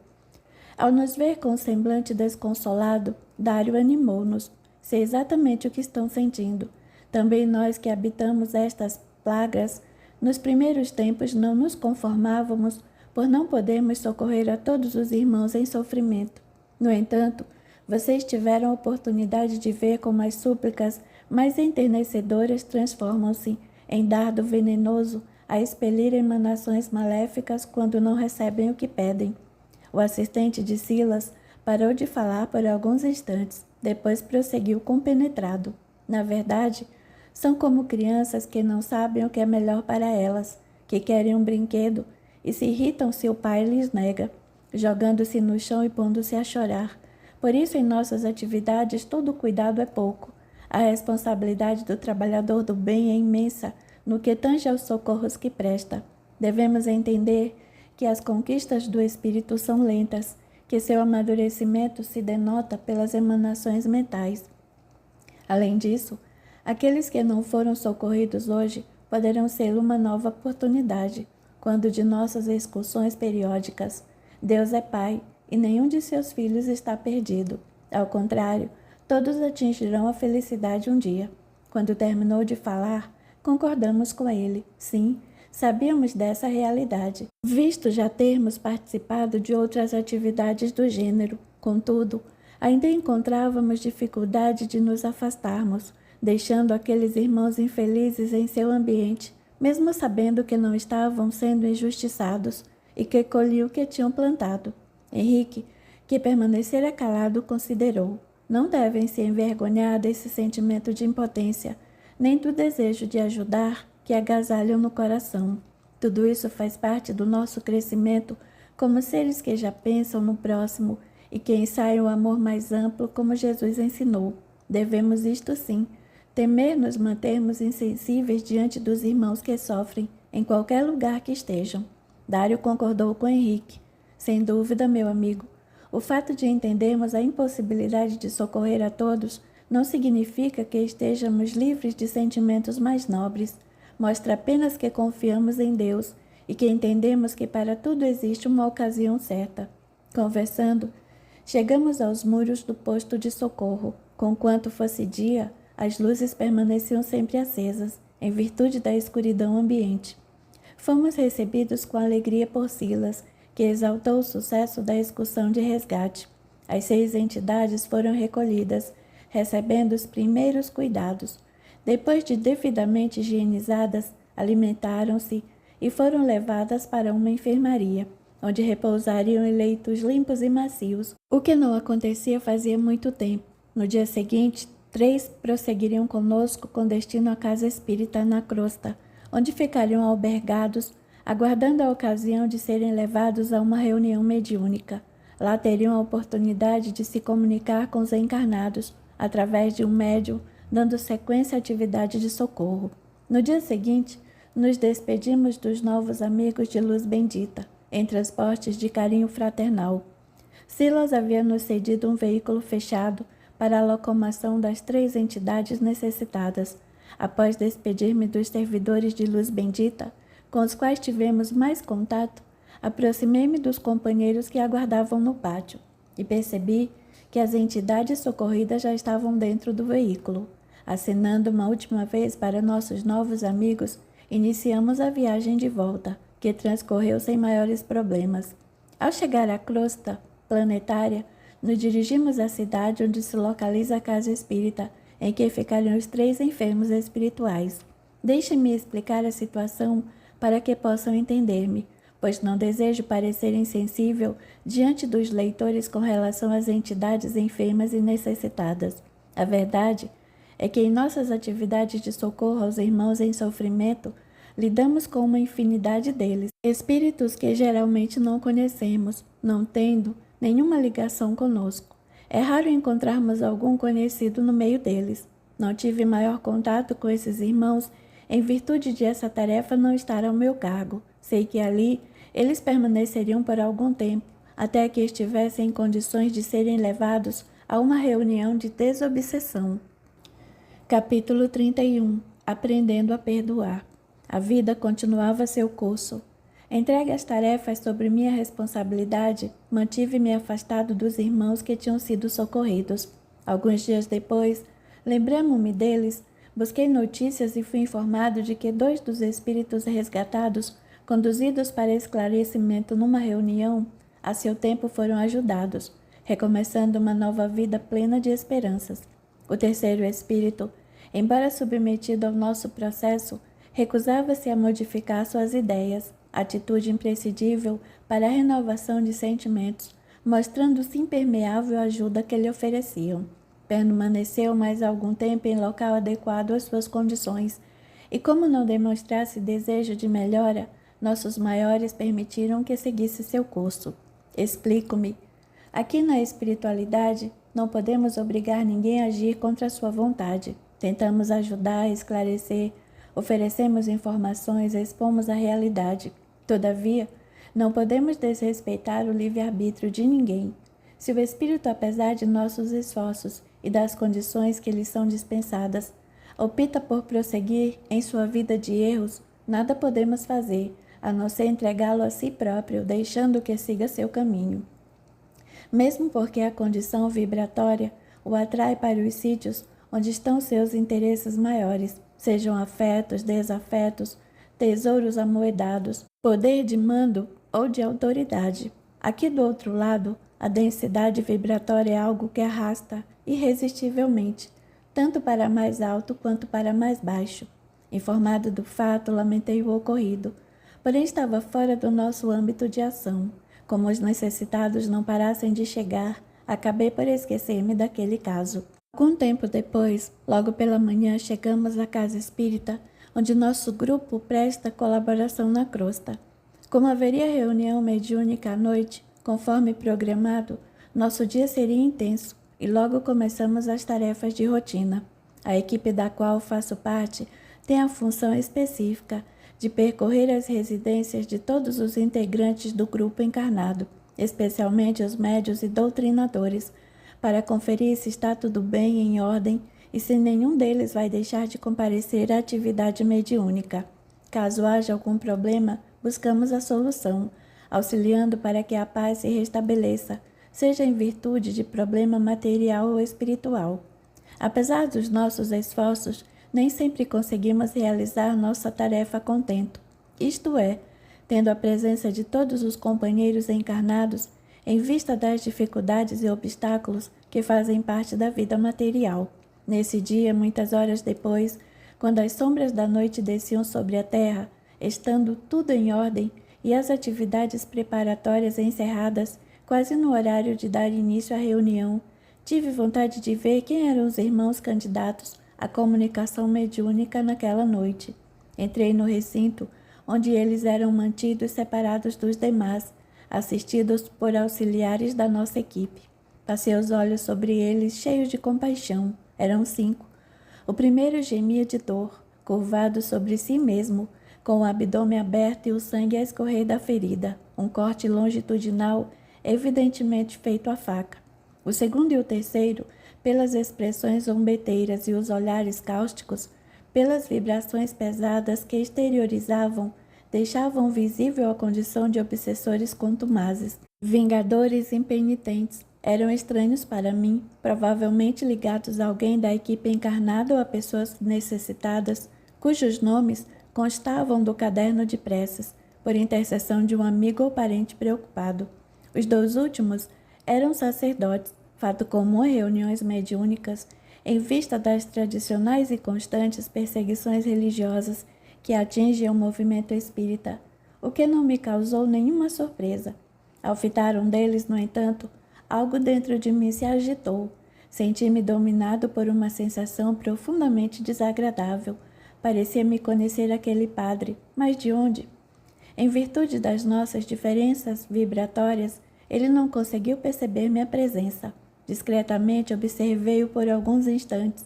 Ao nos ver com o semblante desconsolado, Dário animou-nos. Sei exatamente o que estão sentindo. Também nós que habitamos estas plagas, nos primeiros tempos não nos conformávamos por não podermos socorrer a todos os irmãos em sofrimento. No entanto, vocês tiveram a oportunidade de ver como as súplicas mais enternecedoras transformam-se em dardo venenoso a expelir emanações maléficas quando não recebem o que pedem. O assistente de Silas parou de falar por alguns instantes, depois prosseguiu compenetrado. Na verdade, são como crianças que não sabem o que é melhor para elas, que querem um brinquedo e se irritam se o pai lhes nega, jogando-se no chão e pondo-se a chorar. Por isso, em nossas atividades, todo cuidado é pouco. A responsabilidade do trabalhador do bem é imensa no que tange aos socorros que presta. Devemos entender que as conquistas do espírito são lentas, que seu amadurecimento se denota pelas emanações mentais. Além disso, aqueles que não foram socorridos hoje poderão ser uma nova oportunidade, quando de nossas excursões periódicas. Deus é Pai e nenhum de seus filhos está perdido. Ao contrário, Todos atingirão a felicidade um dia. Quando terminou de falar, concordamos com ele. Sim, sabíamos dessa realidade, visto já termos participado de outras atividades do gênero. Contudo, ainda encontrávamos dificuldade de nos afastarmos, deixando aqueles irmãos infelizes em seu ambiente, mesmo sabendo que não estavam sendo injustiçados e que colhiam o que tinham plantado. Henrique, que permanecera calado, considerou: não devem se envergonhar desse sentimento de impotência, nem do desejo de ajudar que agasalham no coração. Tudo isso faz parte do nosso crescimento como seres que já pensam no próximo e que ensaiam o amor mais amplo, como Jesus ensinou. Devemos, isto sim, temer nos mantermos insensíveis diante dos irmãos que sofrem, em qualquer lugar que estejam. Dário concordou com Henrique. Sem dúvida, meu amigo, o fato de entendermos a impossibilidade de socorrer a todos não significa que estejamos livres de sentimentos mais nobres. Mostra apenas que confiamos em Deus e que entendemos que para tudo existe uma ocasião certa. Conversando, chegamos aos muros do posto de socorro. Conquanto fosse dia, as luzes permaneciam sempre acesas, em virtude da escuridão ambiente. Fomos recebidos com alegria por Silas, que exaltou o sucesso da excursão de resgate. As 6 entidades foram recolhidas, recebendo os primeiros cuidados. Depois de devidamente higienizadas, alimentaram-se e foram levadas para uma enfermaria, onde repousariam em leitos limpos e macios, o que não acontecia fazia muito tempo. No dia seguinte, 3 prosseguiriam conosco com destino à casa espírita na Crosta, onde ficariam albergados, aguardando a ocasião de serem levados a uma reunião mediúnica. Lá teriam a oportunidade de se comunicar com os encarnados, através de um médium, dando sequência à atividade de socorro. No dia seguinte, nos despedimos dos novos amigos de luz bendita, em transportes de carinho fraternal. Silas havia nos cedido um veículo fechado para a locomoção das 3 entidades necessitadas. Após despedir-me dos servidores de luz bendita, com os quais tivemos mais contato, aproximei-me dos companheiros que aguardavam no pátio e percebi que as entidades socorridas já estavam dentro do veículo. Acenando uma última vez para nossos novos amigos, iniciamos a viagem de volta, que transcorreu sem maiores problemas. Ao chegar à crosta planetária, nos dirigimos à cidade onde se localiza a casa espírita, em que ficariam os 3 enfermos espirituais. Deixem-me explicar a situação para que possam entender-me, pois não desejo parecer insensível diante dos leitores com relação às entidades enfermas e necessitadas. A verdade é que em nossas atividades de socorro aos irmãos em sofrimento, lidamos com uma infinidade deles, espíritos que geralmente não conhecemos, não tendo nenhuma ligação conosco. É raro encontrarmos algum conhecido no meio deles. Não tive maior contato com esses irmãos em virtude de essa tarefa não estar ao meu cargo. Sei que ali eles permaneceriam por algum tempo, até que estivessem em condições de serem levados a uma reunião de desobsessão. Capítulo 31. Aprendendo a perdoar. A vida continuava seu curso. Entregue as tarefas sobre minha responsabilidade, mantive-me afastado dos irmãos que tinham sido socorridos. Alguns dias depois, lembrando-me deles, busquei notícias e fui informado de que 2 dos espíritos resgatados, conduzidos para esclarecimento numa reunião, a seu tempo foram ajudados, recomeçando uma nova vida plena de esperanças. O terceiro espírito, embora submetido ao nosso processo, recusava-se a modificar suas ideias, atitude imprescindível para a renovação de sentimentos, mostrando-se impermeável à ajuda que lhe ofereciam. Permaneceu mais algum tempo em local adequado às suas condições, e como não demonstrasse desejo de melhora, nossos maiores permitiram que seguisse seu curso. Explico-me. Aqui na espiritualidade, não podemos obrigar ninguém a agir contra sua vontade. Tentamos ajudar, esclarecer, oferecemos informações, expomos a realidade. Todavia, não podemos desrespeitar o livre-arbítrio de ninguém. Se o espírito, apesar de nossos esforços e das condições que lhe são dispensadas, opta por prosseguir em sua vida de erros, nada podemos fazer, a não ser entregá-lo a si próprio, deixando que siga seu caminho. Mesmo porque a condição vibratória o atrai para os sítios onde estão seus interesses maiores, sejam afetos, desafetos, tesouros amoedados, poder de mando ou de autoridade. Aqui do outro lado, a densidade vibratória é algo que arrasta irresistivelmente, tanto para mais alto quanto para mais baixo. Informado do fato, lamentei o ocorrido, porém estava fora do nosso âmbito de ação. Como os necessitados não parassem de chegar, acabei por esquecer-me daquele caso. Algum tempo depois, logo pela manhã, chegamos à casa espírita, onde nosso grupo presta colaboração na crosta. Como haveria reunião mediúnica à noite, conforme programado, nosso dia seria intenso e logo começamos as tarefas de rotina. A equipe da qual faço parte tem a função específica de percorrer as residências de todos os integrantes do grupo encarnado, especialmente os médios e doutrinadores, para conferir se está tudo bem e em ordem e se nenhum deles vai deixar de comparecer à atividade mediúnica. Caso haja algum problema, buscamos a solução, auxiliando para que a paz se restabeleça, seja em virtude de problema material ou espiritual. Apesar dos nossos esforços, nem sempre conseguimos realizar nossa tarefa a contento, isto é, tendo a presença de todos os companheiros encarnados, em vista das dificuldades e obstáculos que fazem parte da vida material. Nesse dia, muitas horas depois, quando as sombras da noite desciam sobre a terra, estando tudo em ordem e as atividades preparatórias encerradas, quase no horário de dar início à reunião, tive vontade de ver quem eram os irmãos candidatos à comunicação mediúnica naquela noite. Entrei no recinto, onde eles eram mantidos separados dos demais, assistidos por auxiliares da nossa equipe. Passei os olhos sobre eles, cheios de compaixão. Eram 5. O primeiro gemia de dor, curvado sobre si mesmo, com o abdômen aberto e o sangue a escorrer da ferida, um corte longitudinal, evidentemente feito à faca. O segundo e o terceiro, pelas expressões zombeteiras e os olhares cáusticos, pelas vibrações pesadas que exteriorizavam, deixavam visível a condição de obsessores contumazes, vingadores impenitentes. Eram estranhos para mim, provavelmente ligados a alguém da equipe encarnada ou a pessoas necessitadas, cujos nomes constavam do caderno de preces, por intercessão de um amigo ou parente preocupado. Os 2 últimos eram sacerdotes, fato comum em reuniões mediúnicas, em vista das tradicionais e constantes perseguições religiosas que atingem o movimento espírita, o que não me causou nenhuma surpresa. Ao fitar um deles, no entanto, algo dentro de mim se agitou. Senti-me dominado por uma sensação profundamente desagradável. Parecia-me conhecer aquele padre, mas de onde? Em virtude das nossas diferenças vibratórias, ele não conseguiu perceber minha presença. Discretamente observei-o por alguns instantes.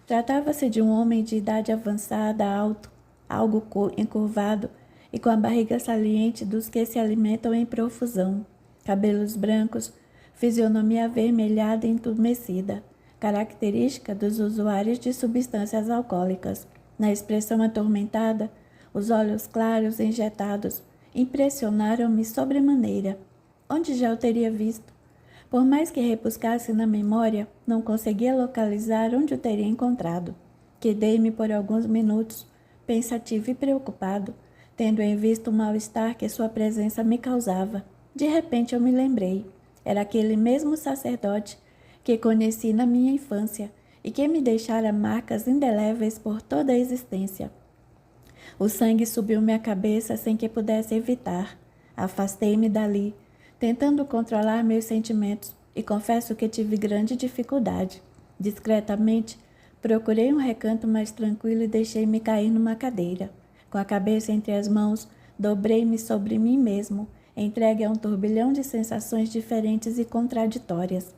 Tratava-se de um homem de idade avançada, alto, algo encurvado e com a barriga saliente dos que se alimentam em profusão. Cabelos brancos, fisionomia avermelhada e entumecida, característica dos usuários de substâncias alcoólicas. Na expressão atormentada, os olhos claros injetados impressionaram-me sobremaneira. Onde já o teria visto? Por mais que rebuscasse na memória, não conseguia localizar onde o teria encontrado. Quedei-me por alguns minutos, pensativo e preocupado, tendo em vista o mal-estar que sua presença me causava. De repente eu me lembrei. Era aquele mesmo sacerdote que conheci na minha infância e que me deixara marcas indeléveis por toda a existência. O sangue subiu-me à cabeça sem que pudesse evitar. Afastei-me dali, tentando controlar meus sentimentos, e confesso que tive grande dificuldade. Discretamente, procurei um recanto mais tranquilo e deixei-me cair numa cadeira. Com a cabeça entre as mãos, dobrei-me sobre mim mesmo, entregue a um turbilhão de sensações diferentes e contraditórias,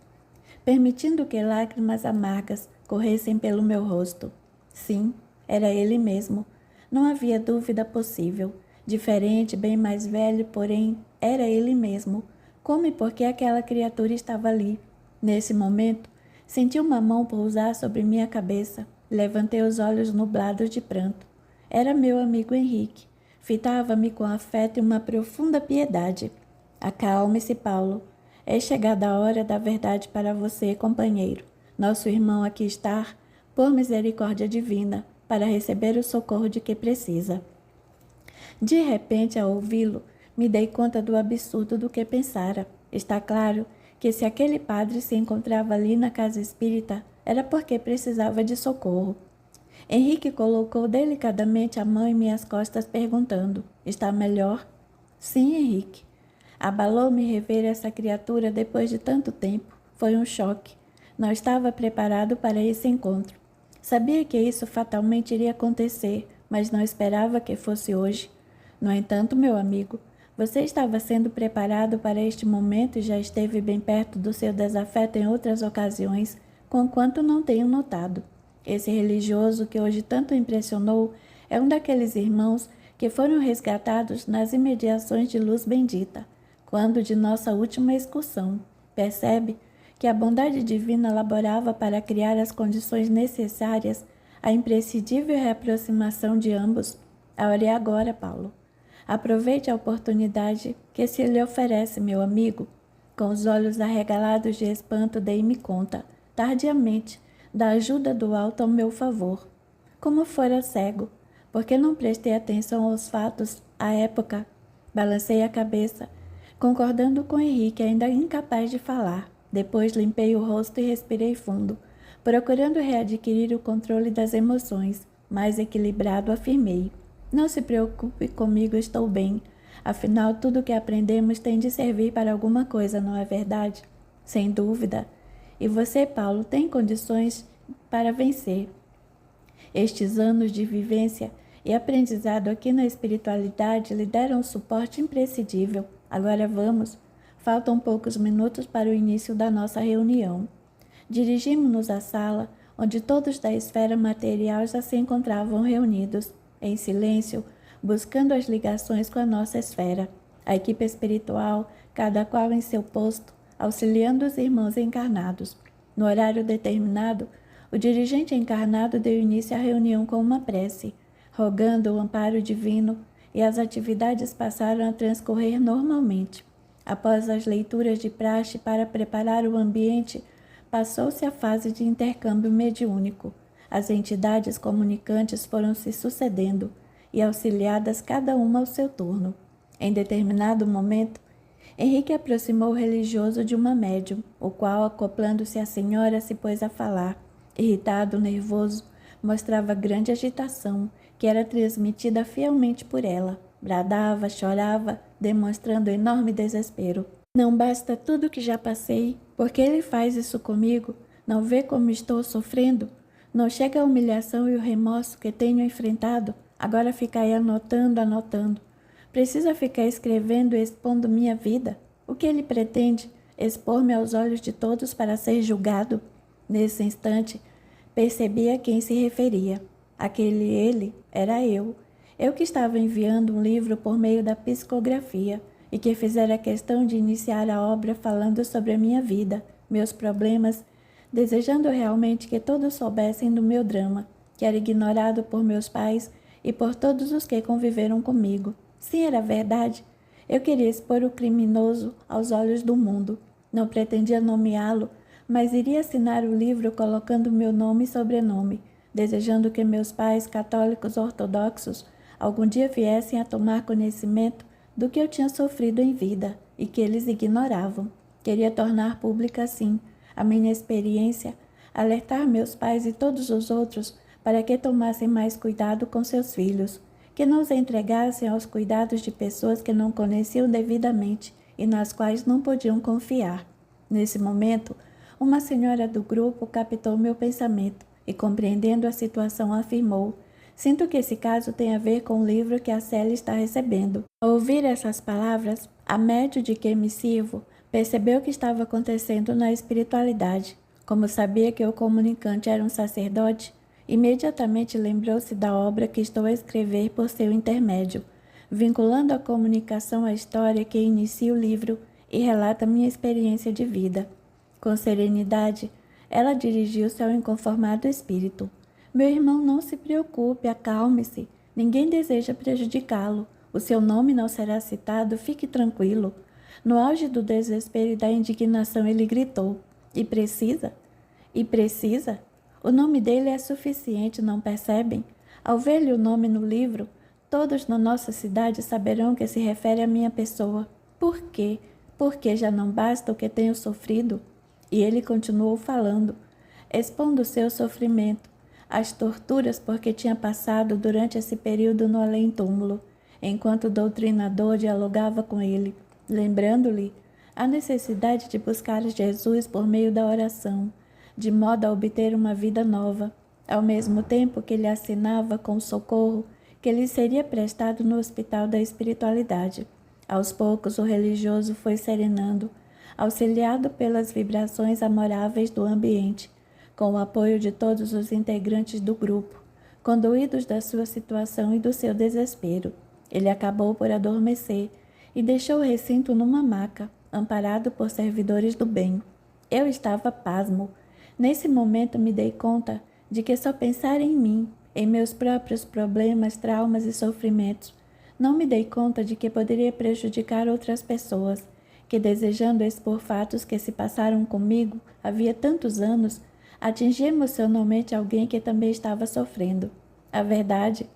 permitindo que lágrimas amargas corressem pelo meu rosto. Sim, era ele mesmo. Não havia dúvida possível. Diferente, bem mais velho, porém, era ele mesmo. Como e por que aquela criatura estava ali? Nesse momento, senti uma mão pousar sobre minha cabeça. Levantei os olhos nublados de pranto. Era meu amigo Henrique. Fitava-me com afeto e uma profunda piedade. Acalme-se, Paulo. É chegada a hora da verdade para você, companheiro. Nosso irmão aqui está, por misericórdia divina, para receber o socorro de que precisa. De repente, ao ouvi-lo, me dei conta do absurdo do que pensara. Está claro que se aquele padre se encontrava ali na casa espírita, era porque precisava de socorro. Henrique colocou delicadamente a mão em minhas costas, perguntando: está melhor? Sim, Henrique. Abalou-me rever essa criatura depois de tanto tempo. Foi um choque. Não estava preparado para esse encontro. Sabia que isso fatalmente iria acontecer, mas não esperava que fosse hoje. No entanto, meu amigo, você estava sendo preparado para este momento e já esteve bem perto do seu desafeto em outras ocasiões, conquanto não tenho notado. Esse religioso que hoje tanto impressionou é um daqueles irmãos que foram resgatados nas imediações de Luz Bendita, quando de nossa última excursão. Percebe que a bondade divina laborava para criar as condições necessárias à imprescindível reaproximação de ambos. A hora é agora, Paulo. Aproveite a oportunidade que se lhe oferece, meu amigo. Com os olhos arregalados de espanto, dei-me conta, tardiamente, da ajuda do alto ao meu favor. Como fora cego, porque não prestei atenção aos fatos à época. Balancei a cabeça, concordando com Henrique, ainda incapaz de falar. Depois limpei o rosto e respirei fundo, procurando readquirir o controle das emoções. Mais equilibrado, afirmei: não se preocupe comigo, estou bem. Afinal, tudo o que aprendemos tem de servir para alguma coisa, não é verdade? Sem dúvida. E você, Paulo, tem condições para vencer. Estes anos de vivência e aprendizado aqui na espiritualidade lhe deram um suporte imprescindível. Agora vamos. Faltam poucos minutos para o início da nossa reunião. Dirigimos-nos à sala, onde todos da esfera material já se encontravam reunidos, em silêncio, buscando as ligações com a nossa esfera. A equipe espiritual, cada qual em seu posto, auxiliando os irmãos encarnados. No horário determinado, o dirigente encarnado deu início à reunião com uma prece, rogando o amparo divino, e as atividades passaram a transcorrer normalmente. Após as leituras de praxe para preparar o ambiente, passou-se a fase de intercâmbio mediúnico. As entidades comunicantes foram se sucedendo e auxiliadas cada uma ao seu turno. Em determinado momento, Henrique aproximou o religioso de uma médium, o qual, acoplando-se à senhora, se pôs a falar. Irritado, nervoso, mostrava grande agitação, que era transmitida fielmente por ela. Bradava, chorava, demonstrando enorme desespero. Não basta tudo que já passei, porque ele faz isso comigo? Não vê como estou sofrendo? Não chega a humilhação e o remorso que tenho enfrentado? Agora fica aí anotando. Precisa ficar escrevendo e expondo minha vida? O que ele pretende? Expor-me aos olhos de todos para ser julgado? Nesse instante, percebi a quem se referia. Aquele ele era eu. Eu que estava enviando um livro por meio da psicografia e que fizera questão de iniciar a obra falando sobre a minha vida, meus problemas, desejando realmente que todos soubessem do meu drama, que era ignorado por meus pais e por todos os que conviveram comigo. Sim, era verdade. Eu queria expor o criminoso aos olhos do mundo. Não pretendia nomeá-lo, mas iria assinar o livro colocando meu nome e sobrenome, desejando que meus pais, católicos ortodoxos, algum dia viessem a tomar conhecimento do que eu tinha sofrido em vida e que eles ignoravam. Queria tornar pública, assim, a minha experiência, alertar meus pais e todos os outros para que tomassem mais cuidado com seus filhos, que não os entregassem aos cuidados de pessoas que não conheciam devidamente e nas quais não podiam confiar. Nesse momento, uma senhora do grupo captou meu pensamento e, compreendendo a situação, afirmou: sinto que esse caso tem a ver com o livro que a Célia está recebendo. Ao ouvir essas palavras, a médium de quem me sirvo percebeu o que estava acontecendo na espiritualidade. Como sabia que o comunicante era um sacerdote, imediatamente lembrou-se da obra que estou a escrever por seu intermédio, vinculando a comunicação à história que inicia o livro e relata minha experiência de vida. Com serenidade, ela dirigiu-se ao inconformado espírito. Meu irmão, não se preocupe, acalme-se. Ninguém deseja prejudicá-lo. O seu nome não será citado, fique tranquilo. No auge do desespero e da indignação, ele gritou: e precisa? E precisa? O nome dele é suficiente, não percebem? Ao ver-lhe o nome no livro, todos na nossa cidade saberão que se refere à minha pessoa. Por quê? Porque já não basta o que tenho sofrido? E ele continuou falando, expondo o seu sofrimento, as torturas por que tinha passado durante esse período no além-túmulo, enquanto o doutrinador dialogava com ele, lembrando-lhe a necessidade de buscar Jesus por meio da oração, de modo a obter uma vida nova, ao mesmo tempo que lhe assinava com o socorro que lhe seria prestado no hospital da espiritualidade. Aos poucos o religioso foi serenando, auxiliado pelas vibrações amoráveis do ambiente, com o apoio de todos os integrantes do grupo, conduídos da sua situação e do seu desespero. Ele acabou por adormecer e deixou o recinto numa maca, amparado por servidores do bem. Eu estava pasmo. Nesse momento me dei conta de que só pensar em mim, em meus próprios problemas, traumas e sofrimentos. Não me dei conta de que poderia prejudicar outras pessoas, que desejando expor fatos que se passaram comigo havia tantos anos, atingi emocionalmente alguém que também estava sofrendo. A verdade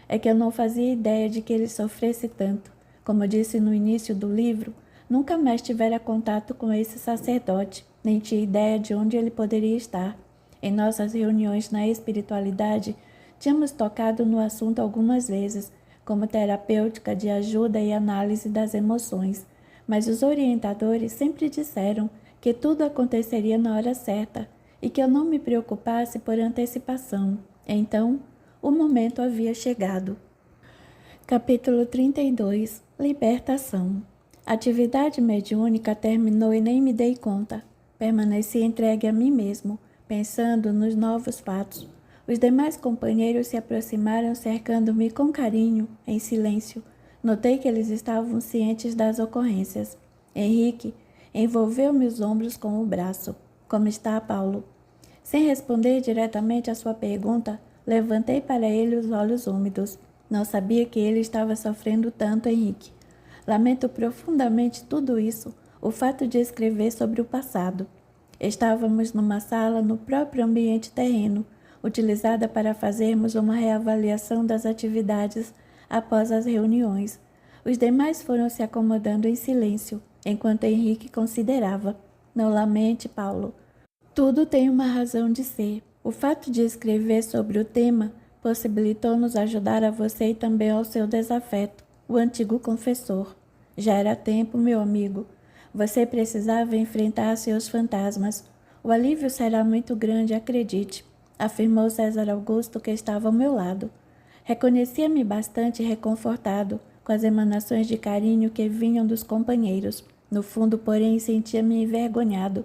é que eu não fazia ideia de que ele sofresse tanto. Como disse no início do livro, nunca mais tivera contato com esse sacerdote, nem tinha ideia de onde ele poderia estar. Em nossas reuniões na espiritualidade, tínhamos tocado no assunto algumas vezes, como terapêutica de ajuda e análise das emoções, mas os orientadores sempre disseram que tudo aconteceria na hora certa e que eu não me preocupasse por antecipação. Então, o momento havia chegado. Capítulo 32 – Libertação. A atividade mediúnica terminou e nem me dei conta. Permaneci entregue a mim mesmo, pensando nos novos fatos. Os demais companheiros se aproximaram cercando-me com carinho, em silêncio. Notei que eles estavam cientes das ocorrências. Henrique envolveu-me os ombros com o braço. Como está, Paulo? Sem responder diretamente à sua pergunta, levantei para ele os olhos úmidos. Não sabia que ele estava sofrendo tanto, Henrique. Lamento profundamente tudo isso, o fato de escrever sobre o passado. Estávamos numa sala no próprio ambiente terreno, utilizada para fazermos uma reavaliação das atividades após as reuniões. Os demais foram se acomodando em silêncio, enquanto Henrique considerava. Não lamente, Paulo. Tudo tem uma razão de ser. O fato de escrever sobre o tema possibilitou-nos ajudar a você e também ao seu desafeto, o antigo confessor. Já era tempo, meu amigo. Você precisava enfrentar seus fantasmas. O alívio será muito grande, acredite, afirmou César Augusto, que estava ao meu lado. Reconhecia-me bastante reconfortado com as emanações de carinho que vinham dos companheiros. No fundo, porém, sentia-me envergonhado.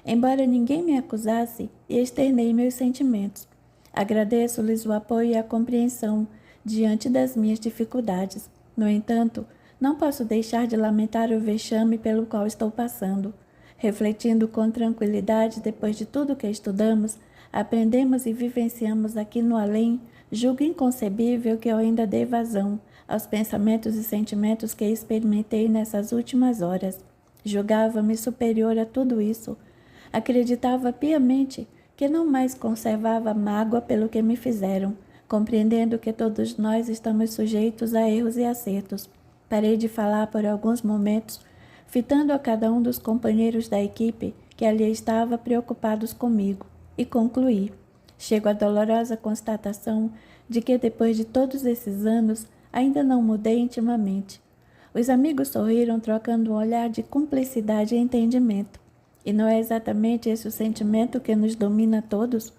Embora ninguém me acusasse, externei meus sentimentos. Agradeço-lhes o apoio e a compreensão diante das minhas dificuldades. No entanto, não posso deixar de lamentar o vexame pelo qual estou passando. Refletindo com tranquilidade depois de tudo que estudamos, aprendemos e vivenciamos aqui no além, julgo inconcebível que eu ainda dê vazão aos pensamentos e sentimentos que experimentei nessas últimas horas. Julgava-me superior a tudo isso. Acreditava piamente que não mais conservava mágoa pelo que me fizeram, compreendendo que todos nós estamos sujeitos a erros e acertos. Parei de falar por alguns momentos, fitando a cada um dos companheiros da equipe que ali estava preocupados comigo, e concluí. Chego à dolorosa constatação de que depois de todos esses anos ainda não mudei intimamente. Os amigos sorriram, trocando um olhar de cumplicidade e entendimento. E não é exatamente esse o sentimento que nos domina a todos?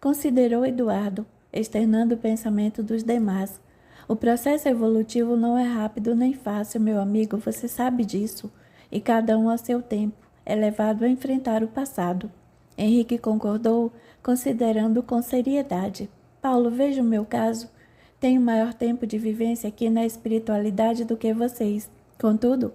Considerou Eduardo, externando o pensamento dos demais. O processo evolutivo não é rápido nem fácil, meu amigo, você sabe disso. E cada um a seu tempo é levado a enfrentar o passado. Henrique concordou, considerando com seriedade. Paulo, veja o meu caso. Tenho maior tempo de vivência aqui na espiritualidade do que vocês. Contudo,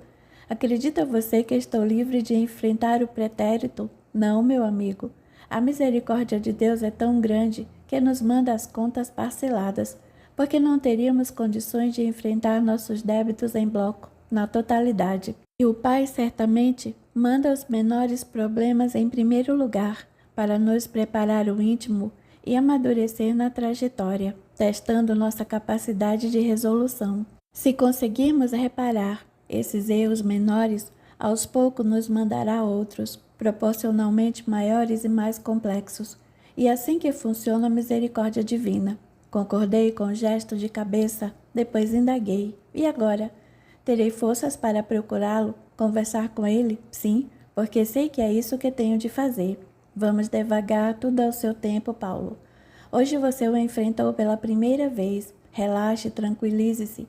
acredita você que estou livre de enfrentar o pretérito? Não, meu amigo. A misericórdia de Deus é tão grande que nos manda as contas parceladas, porque não teríamos condições de enfrentar nossos débitos em bloco, na totalidade. E o Pai certamente manda os menores problemas em primeiro lugar, para nos preparar o íntimo e amadurecer na trajetória, testando nossa capacidade de resolução. Se conseguirmos reparar esses erros menores, aos poucos nos mandará outros, proporcionalmente maiores e mais complexos. E assim que funciona a misericórdia divina. Concordei com o gesto de cabeça, depois indaguei. E agora? Terei forças para procurá-lo, conversar com ele? Sim, porque sei que é isso que tenho de fazer. Vamos devagar, tudo ao seu tempo, Paulo. Hoje você o enfrentou pela primeira vez. Relaxe, tranquilize-se.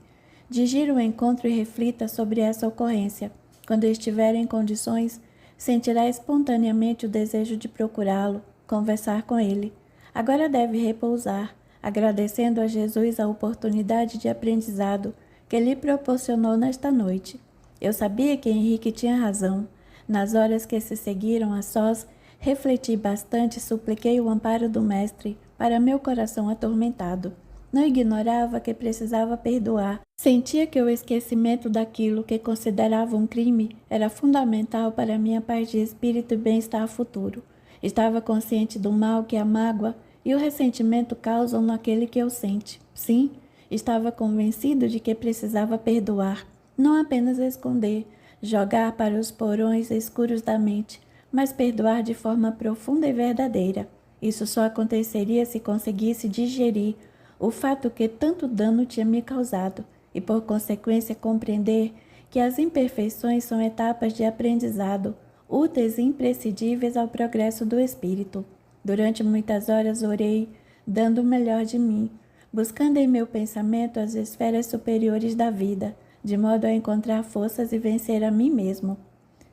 Digira o encontro e reflita sobre essa ocorrência. Quando estiver em condições, sentirá espontaneamente o desejo de procurá-lo, conversar com ele. Agora deve repousar, agradecendo a Jesus a oportunidade de aprendizado que lhe proporcionou nesta noite. Eu sabia que Henrique tinha razão. Nas horas que se seguiram a sós, refleti bastante e supliquei o amparo do Mestre para meu coração atormentado. Não ignorava que precisava perdoar. Sentia que o esquecimento daquilo que considerava um crime era fundamental para minha paz de espírito e bem-estar futuro. Estava consciente do mal que a mágoa e o ressentimento causam naquele que o sente. Sim, estava convencido de que precisava perdoar, não apenas esconder, jogar para os porões escuros da mente, mas perdoar de forma profunda e verdadeira. Isso só aconteceria se conseguisse digerir o fato que tanto dano tinha me causado e, por consequência, compreender que as imperfeições são etapas de aprendizado, úteis e imprescindíveis ao progresso do espírito. Durante muitas horas orei, dando o melhor de mim, buscando em meu pensamento as esferas superiores da vida, de modo a encontrar forças e vencer a mim mesmo.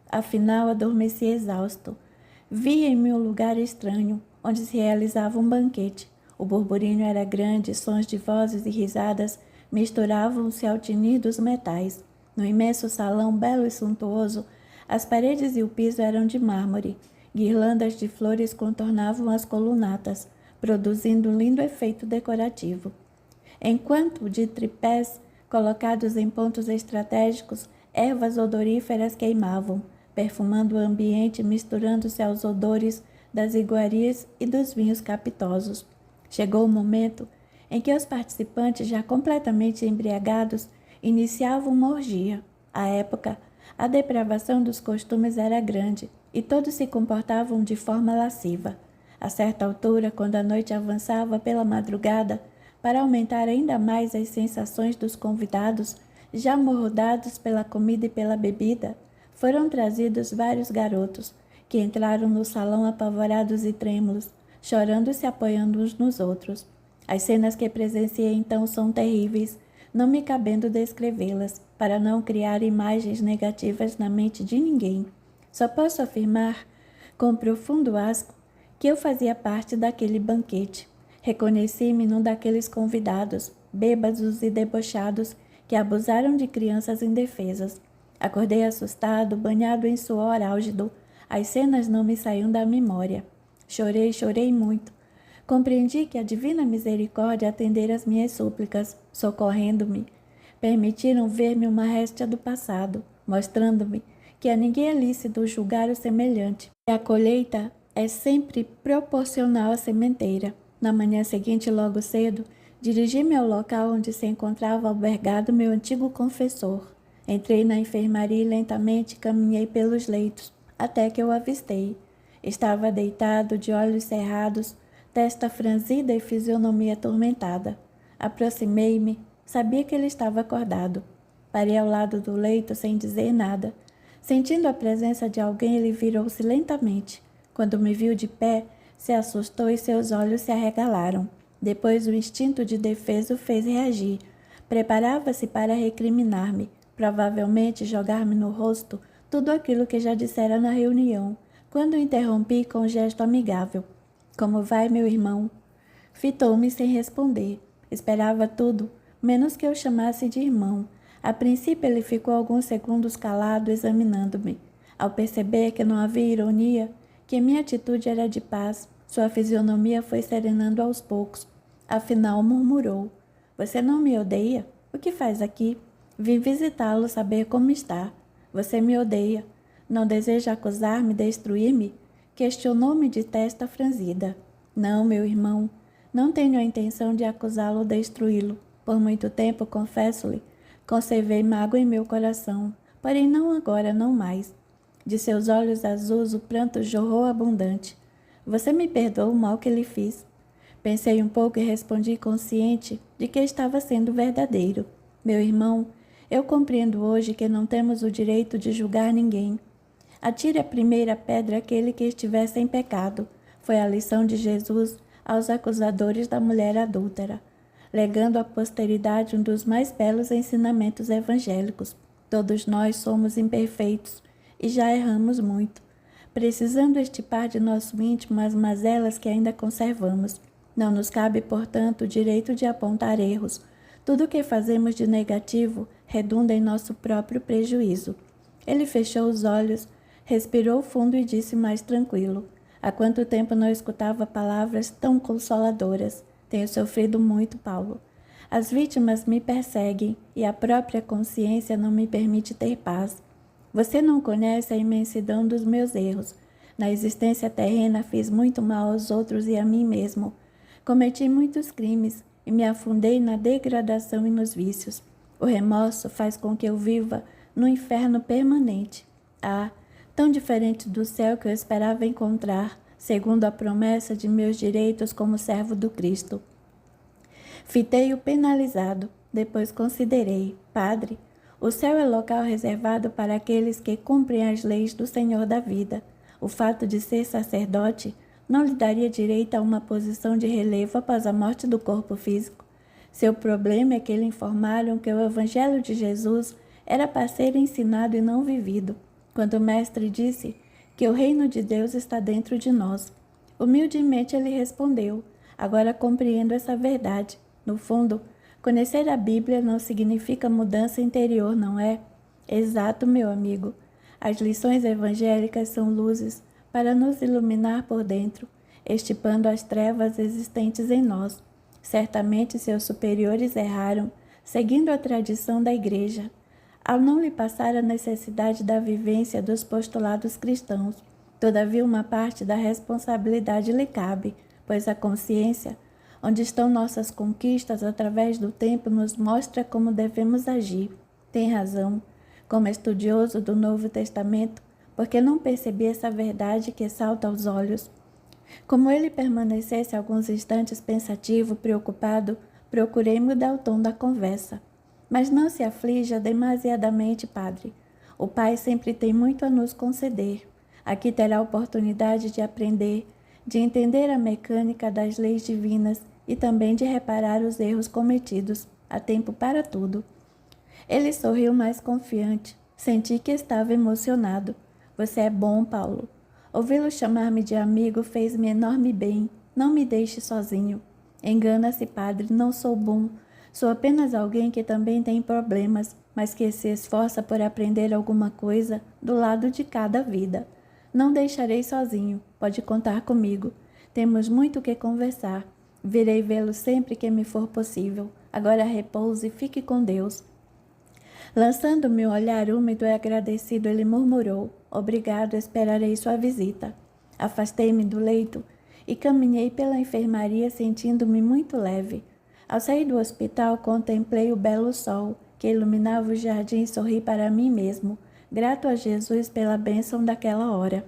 Afinal, adormeci exausto. Vi em mim um lugar estranho, onde se realizava um banquete. O burburinho era grande, sons de vozes e risadas misturavam-se ao tinir dos metais. No imenso salão, belo e suntuoso, as paredes e o piso eram de mármore. Guirlandas de flores contornavam as colunatas, produzindo um lindo efeito decorativo. Enquanto de tripés, colocados em pontos estratégicos, ervas odoríferas queimavam, perfumando o ambiente e misturando-se aos odores das iguarias e dos vinhos capitosos. Chegou o momento em que os participantes, já completamente embriagados, iniciavam uma orgia. À época, a depravação dos costumes era grande e todos se comportavam de forma lasciva. A certa altura, quando a noite avançava pela madrugada, para aumentar ainda mais as sensações dos convidados, já amordados pela comida e pela bebida, foram trazidos vários garotos, que entraram no salão apavorados e trêmulos, chorando e se apoiando uns nos outros. As cenas que presenciei então são terríveis, não me cabendo descrevê-las, para não criar imagens negativas na mente de ninguém. Só posso afirmar, com profundo asco, que eu fazia parte daquele banquete. Reconheci-me num daqueles convidados, bêbados e debochados, que abusaram de crianças indefesas. Acordei assustado, banhado em suor álgido. As cenas não me saíam da memória. Chorei muito. Compreendi que a divina misericórdia atendera as minhas súplicas, socorrendo-me. Permitiram ver-me uma réstia do passado, mostrando-me que a ninguém é lícito julgar o semelhante. E a colheita é sempre proporcional à sementeira. Na manhã seguinte, logo cedo, dirigi-me ao local onde se encontrava albergado meu antigo confessor. Entrei na enfermaria e lentamente caminhei pelos leitos, até que eu avistei. Estava deitado, de olhos cerrados, testa franzida e fisionomia atormentada. Aproximei-me, sabia que ele estava acordado. Parei ao lado do leito sem dizer nada. Sentindo a presença de alguém, ele virou-se lentamente. Quando me viu de pé, se assustou e seus olhos se arregalaram. Depois o instinto de defesa o fez reagir. Preparava-se para recriminar-me, provavelmente jogar-me no rosto tudo aquilo que já dissera na reunião, quando o interrompi com um gesto amigável. Como vai, meu irmão? Fitou-me sem responder. Esperava tudo, menos que eu chamasse de irmão. A princípio ele ficou alguns segundos calado, examinando-me. Ao perceber que não havia ironia, que minha atitude era de paz, sua fisionomia foi serenando aos poucos. Afinal, murmurou: Você não me odeia? O que faz aqui? Vim visitá-lo, saber como está. Você me odeia. Não deseja acusar-me, destruir-me? Questionou-me de testa franzida. Não, meu irmão, não tenho a intenção de acusá-lo ou destruí-lo. Por muito tempo, confesso-lhe, conservei mágoa em meu coração, porém não agora, não mais. De seus olhos azuis o pranto jorrou abundante. Você me perdoa o mal que lhe fiz? Pensei um pouco e respondi consciente de que estava sendo verdadeiro. Meu irmão, eu compreendo hoje que não temos o direito de julgar ninguém. Atire a primeira pedra aquele que estiver sem pecado. Foi a lição de Jesus aos acusadores da mulher adúltera, legando à posteridade um dos mais belos ensinamentos evangélicos. Todos nós somos imperfeitos e já erramos muito, precisando extirpar de nosso íntimo as mazelas que ainda conservamos. Não nos cabe, portanto, o direito de apontar erros. Tudo o que fazemos de negativo redunda em nosso próprio prejuízo. Ele fechou os olhos, respirou fundo e disse mais tranquilo: há quanto tempo não escutava palavras tão consoladoras? Tenho sofrido muito, Paulo. As vítimas me perseguem e a própria consciência não me permite ter paz. Você não conhece a imensidão dos meus erros. Na existência terrena fiz muito mal aos outros e a mim mesmo. Cometi muitos crimes e me afundei na degradação e nos vícios. O remorso faz com que eu viva no inferno permanente. Ah, tão diferente do céu que eu esperava encontrar, segundo a promessa de meus direitos como servo do Cristo. Fitei-o penalizado, depois considerei: Padre, o céu é local reservado para aqueles que cumprem as leis do Senhor da vida. O fato de ser sacerdote não lhe daria direito a uma posição de relevo após a morte do corpo físico. Seu problema é que lhe informaram que o Evangelho de Jesus era para ser ensinado e não vivido, quando o Mestre disse que o reino de Deus está dentro de nós. Humildemente ele respondeu: agora compreendo essa verdade. No fundo, conhecer a Bíblia não significa mudança interior, não é? Exato, meu amigo. As lições evangélicas são luzes para nos iluminar por dentro, extirpando as trevas existentes em nós. Certamente seus superiores erraram, seguindo a tradição da Igreja, ao não lhe passar a necessidade da vivência dos postulados cristãos. Todavia, uma parte da responsabilidade lhe cabe, pois a consciência, onde estão nossas conquistas através do tempo, nos mostra como devemos agir. Tem razão, como estudioso do Novo Testamento, porque não percebi essa verdade que salta aos olhos. Como ele permanecesse alguns instantes pensativo, preocupado, procurei mudar o tom da conversa. Mas não se aflija demasiadamente, padre. O Pai sempre tem muito a nos conceder. Aqui terá a oportunidade de aprender, de entender a mecânica das leis divinas e também de reparar os erros cometidos. Há tempo para tudo. Ele sorriu mais confiante. Senti que estava emocionado. Você é bom, Paulo. Ouvi-lo chamar-me de amigo fez-me enorme bem. Não me deixe sozinho. Engana-se, padre, não sou bom. Sou apenas alguém que também tem problemas, mas que se esforça por aprender alguma coisa do lado de cada vida. Não deixarei sozinho. Pode contar comigo. Temos muito o que conversar. Virei vê-lo sempre que me for possível. Agora repouse e fique com Deus. Lançando-me um olhar úmido e agradecido, ele murmurou: obrigado, esperarei sua visita. Afastei-me do leito e caminhei pela enfermaria sentindo-me muito leve. Ao sair do hospital, contemplei o belo sol que iluminava o jardim e sorri para mim mesmo, grato a Jesus pela bênção daquela hora.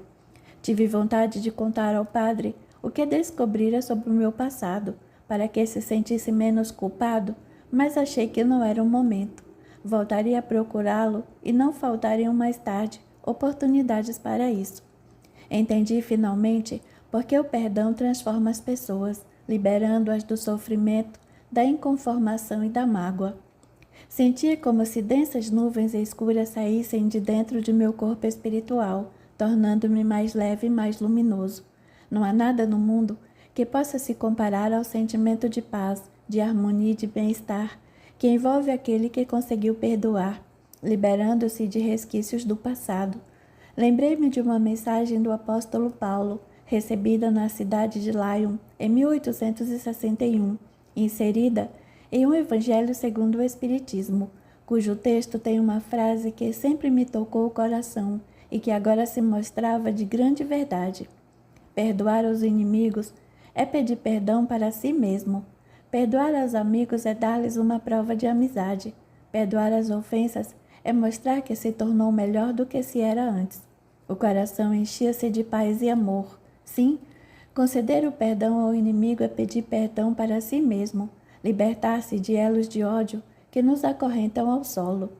Tive vontade de contar ao padre o que descobrira sobre o meu passado, para que se sentisse menos culpado, mas achei que não era o momento. Voltaria a procurá-lo e não faltariam mais tarde oportunidades para isso. Entendi finalmente porque o perdão transforma as pessoas, liberando-as do sofrimento, da inconformação e da mágoa. Sentia como se densas nuvens escuras saíssem de dentro de meu corpo espiritual, tornando-me mais leve e mais luminoso. Não há nada no mundo que possa se comparar ao sentimento de paz, de harmonia e de bem-estar que envolve aquele que conseguiu perdoar, liberando-se de resquícios do passado. Lembrei-me de uma mensagem do apóstolo Paulo, recebida na cidade de Lyon, em 1861, inserida em um Evangelho segundo o Espiritismo, cujo texto tem uma frase que sempre me tocou o coração e que agora se mostrava de grande verdade. Perdoar os inimigos é pedir perdão para si mesmo. Perdoar aos amigos é dar-lhes uma prova de amizade. Perdoar as ofensas é mostrar que se tornou melhor do que se era antes. O coração enchia-se de paz e amor. Sim, conceder o perdão ao inimigo é pedir perdão para si mesmo, libertar-se de elos de ódio que nos acorrentam ao solo.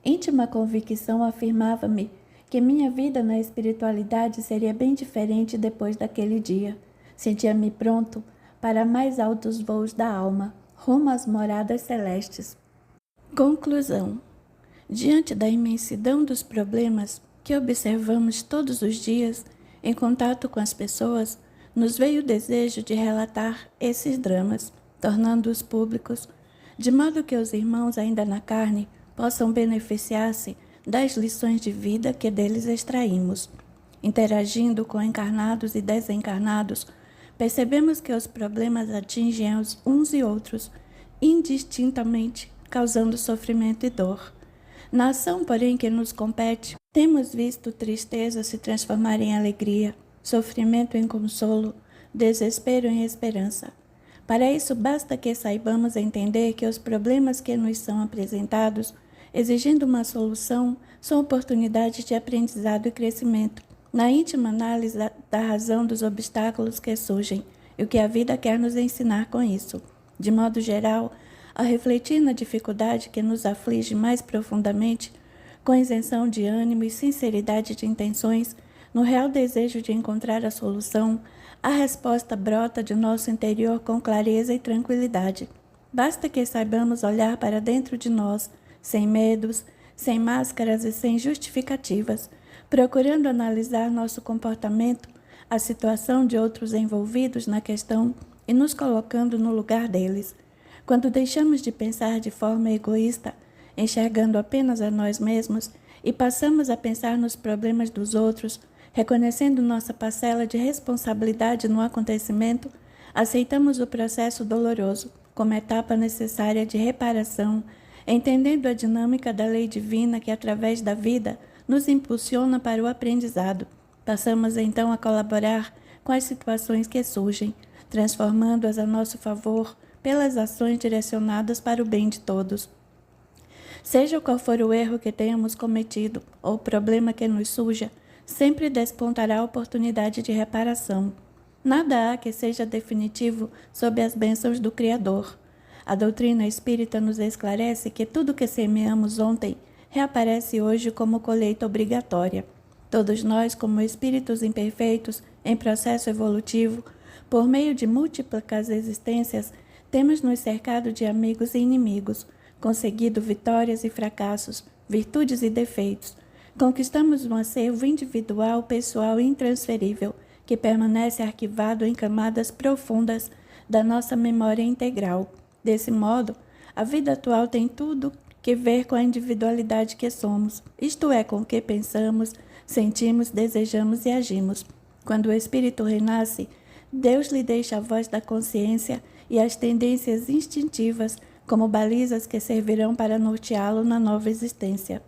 Íntima convicção afirmava-me que minha vida na espiritualidade seria bem diferente depois daquele dia. Sentia-me pronto para mais altos voos da alma, rumo às moradas celestes. Conclusão. Diante da imensidão dos problemas que observamos todos os dias em contato com as pessoas, nos veio o desejo de relatar esses dramas, tornando-os públicos, de modo que os irmãos ainda na carne possam beneficiar-se das lições de vida que deles extraímos. Interagindo com encarnados e desencarnados, percebemos que os problemas atingem uns e outros indistintamente, causando sofrimento e dor. Na ação, porém, que nos compete, temos visto tristeza se transformar em alegria, sofrimento em consolo, desespero em esperança. Para isso, basta que saibamos entender que os problemas que nos são apresentados, exigindo uma solução, são oportunidades de aprendizado e crescimento, na íntima análise da razão dos obstáculos que surgem e o que a vida quer nos ensinar com isso. De modo geral, a refletir na dificuldade que nos aflige mais profundamente, com isenção de ânimo e sinceridade de intenções, no real desejo de encontrar a solução, a resposta brota de nosso interior com clareza e tranquilidade. Basta que saibamos olhar para dentro de nós, sem medos, sem máscaras e sem justificativas, procurando analisar nosso comportamento, a situação de outros envolvidos na questão e nos colocando no lugar deles. Quando deixamos de pensar de forma egoísta, enxergando apenas a nós mesmos, e passamos a pensar nos problemas dos outros, reconhecendo nossa parcela de responsabilidade no acontecimento, aceitamos o processo doloroso como etapa necessária de reparação, entendendo a dinâmica da lei divina que, através da vida, nos impulsiona para o aprendizado. Passamos então a colaborar com as situações que surgem, transformando-as a nosso favor pelas ações direcionadas para o bem de todos. Seja qual for o erro que tenhamos cometido ou o problema que nos surja, sempre despontará a oportunidade de reparação. Nada há que seja definitivo sob as bênçãos do Criador. A doutrina espírita nos esclarece que tudo que semeamos ontem reaparece hoje como colheita obrigatória. Todos nós, como espíritos imperfeitos em processo evolutivo, por meio de múltiplas existências, temos nos cercado de amigos e inimigos, conseguido vitórias e fracassos, virtudes e defeitos. Conquistamos um acervo individual, pessoal e intransferível, que permanece arquivado em camadas profundas da nossa memória integral. Desse modo, a vida atual tem tudo que ver com a individualidade que somos, isto é, com o que pensamos, sentimos, desejamos e agimos. Quando o espírito renasce, Deus lhe deixa a voz da consciência e as tendências instintivas como balizas que servirão para norteá-lo na nova existência.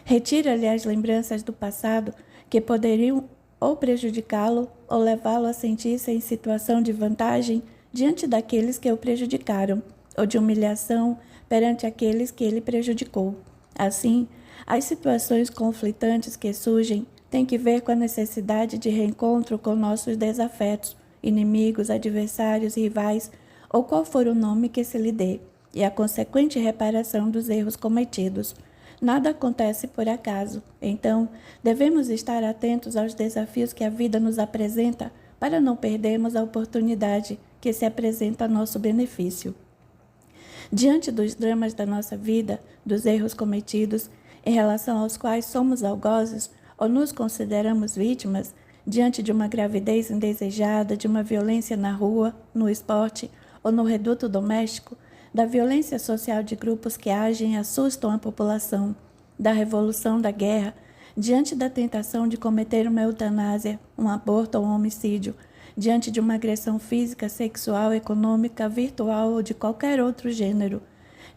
Retira-lhe as lembranças do passado que poderiam ou prejudicá-lo ou levá-lo a sentir-se em situação de vantagem diante daqueles que o prejudicaram, ou de humilhação perante aqueles que ele prejudicou. Assim, as situações conflitantes que surgem têm que ver com a necessidade de reencontro com nossos desafetos, inimigos, adversários, rivais, ou qual for o nome que se lhe dê, e a consequente reparação dos erros cometidos. Nada acontece por acaso, então devemos estar atentos aos desafios que a vida nos apresenta para não perdermos a oportunidade que se apresenta a nosso benefício. Diante dos dramas da nossa vida, dos erros cometidos, em relação aos quais somos algozes ou nos consideramos vítimas, diante de uma gravidez indesejada, de uma violência na rua, no esporte ou no reduto doméstico, da violência social de grupos que agem e assustam a população, da revolução, da guerra, diante da tentação de cometer uma eutanásia, um aborto ou um homicídio, diante de uma agressão física, sexual, econômica, virtual ou de qualquer outro gênero,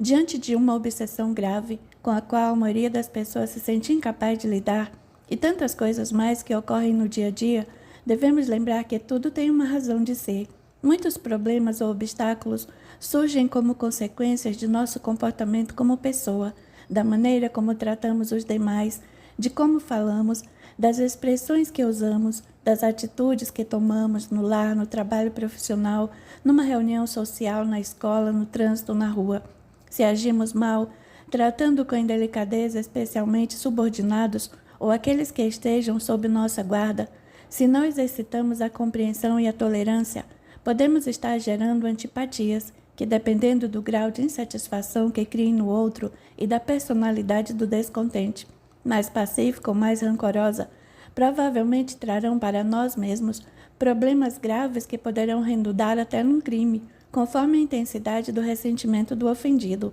diante de uma obsessão grave com a qual a maioria das pessoas se sente incapaz de lidar e tantas coisas mais que ocorrem no dia a dia, devemos lembrar que tudo tem uma razão de ser. Muitos problemas ou obstáculos surgem como consequências de nosso comportamento como pessoa, da maneira como tratamos os demais, de como falamos, das expressões que usamos, das atitudes que tomamos no lar, no trabalho profissional, numa reunião social, na escola, no trânsito, na rua. Se agimos mal, tratando com indelicadeza especialmente subordinados ou aqueles que estejam sob nossa guarda, se não exercitamos a compreensão e a tolerância, podemos estar gerando antipatias que, dependendo do grau de insatisfação que criem no outro e da personalidade do descontente, mais pacífica ou mais rancorosa, provavelmente trarão para nós mesmos problemas graves que poderão redundar até num crime, conforme a intensidade do ressentimento do ofendido.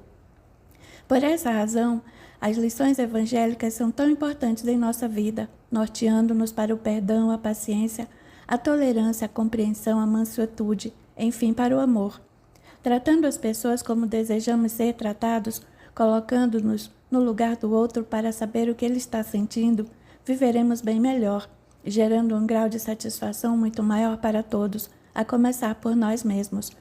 Por essa razão, as lições evangélicas são tão importantes em nossa vida, norteando-nos para o perdão, a paciência, a tolerância, a compreensão, a mansuetude, enfim, para o amor. Tratando as pessoas como desejamos ser tratados, colocando-nos no lugar do outro para saber o que ele está sentindo, viveremos bem melhor, gerando um grau de satisfação muito maior para todos, a começar por nós mesmos.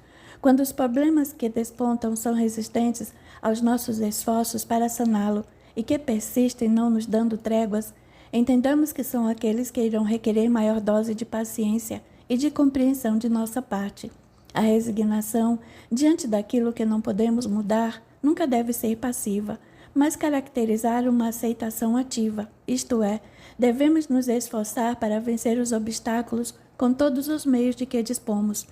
Quando os problemas que despontam são resistentes aos nossos esforços para saná-lo e que persistem não nos dando tréguas, entendamos que são aqueles que irão requerer maior dose de paciência e de compreensão de nossa parte. A resignação diante daquilo que não podemos mudar nunca deve ser passiva, mas caracterizar uma aceitação ativa, isto é, devemos nos esforçar para vencer os obstáculos com todos os meios de que dispomos.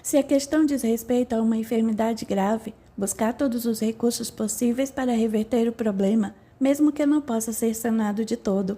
Se a questão diz respeito a uma enfermidade grave, buscar todos os recursos possíveis para reverter o problema, mesmo que não possa ser sanado de todo.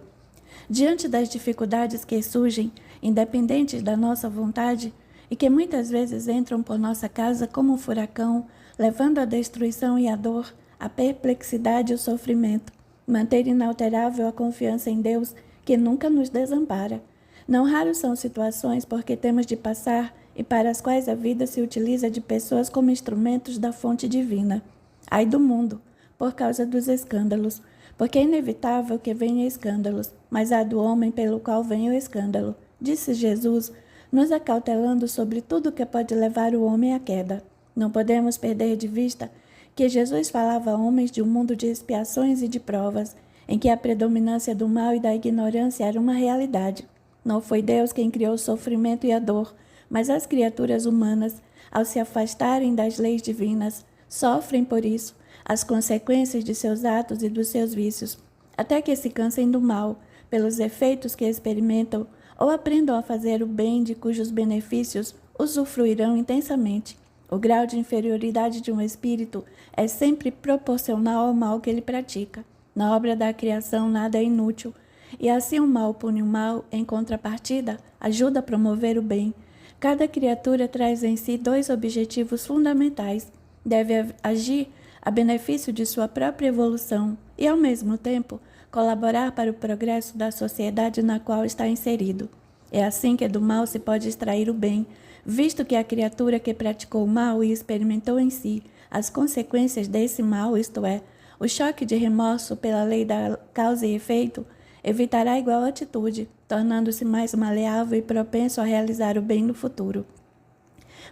Diante das dificuldades que surgem, independentes da nossa vontade, e que muitas vezes entram por nossa casa como um furacão, levando à destruição e à dor, a perplexidade e o sofrimento, manter inalterável a confiança em Deus, que nunca nos desampara. Não raros são situações porque temos de passar e para as quais a vida se utiliza de pessoas como instrumentos da fonte divina. Ai do mundo, por causa dos escândalos, porque é inevitável que venha escândalos, mas há do homem pelo qual vem o escândalo, disse Jesus, nos acautelando sobre tudo que pode levar o homem à queda. Não podemos perder de vista que Jesus falava a homens de um mundo de expiações e de provas, em que a predominância do mal e da ignorância era uma realidade. Não foi Deus quem criou o sofrimento e a dor, mas as criaturas humanas, ao se afastarem das leis divinas, sofrem por isso as consequências de seus atos e dos seus vícios, até que se cansem do mal, pelos efeitos que experimentam, ou aprendam a fazer o bem de cujos benefícios usufruirão intensamente. O grau de inferioridade de um espírito é sempre proporcional ao mal que ele pratica. Na obra da criação nada é inútil, e assim o mal pune o mal, em contrapartida, ajuda a promover o bem. Cada criatura traz em si dois objetivos fundamentais. Deve agir a benefício de sua própria evolução e, ao mesmo tempo, colaborar para o progresso da sociedade na qual está inserido. É assim que do mal se pode extrair o bem, visto que a criatura que praticou o mal e experimentou em si as consequências desse mal, isto é, o choque de remorso pela lei da causa e efeito, evitará igual atitude, tornando-se mais maleável e propenso a realizar o bem no futuro.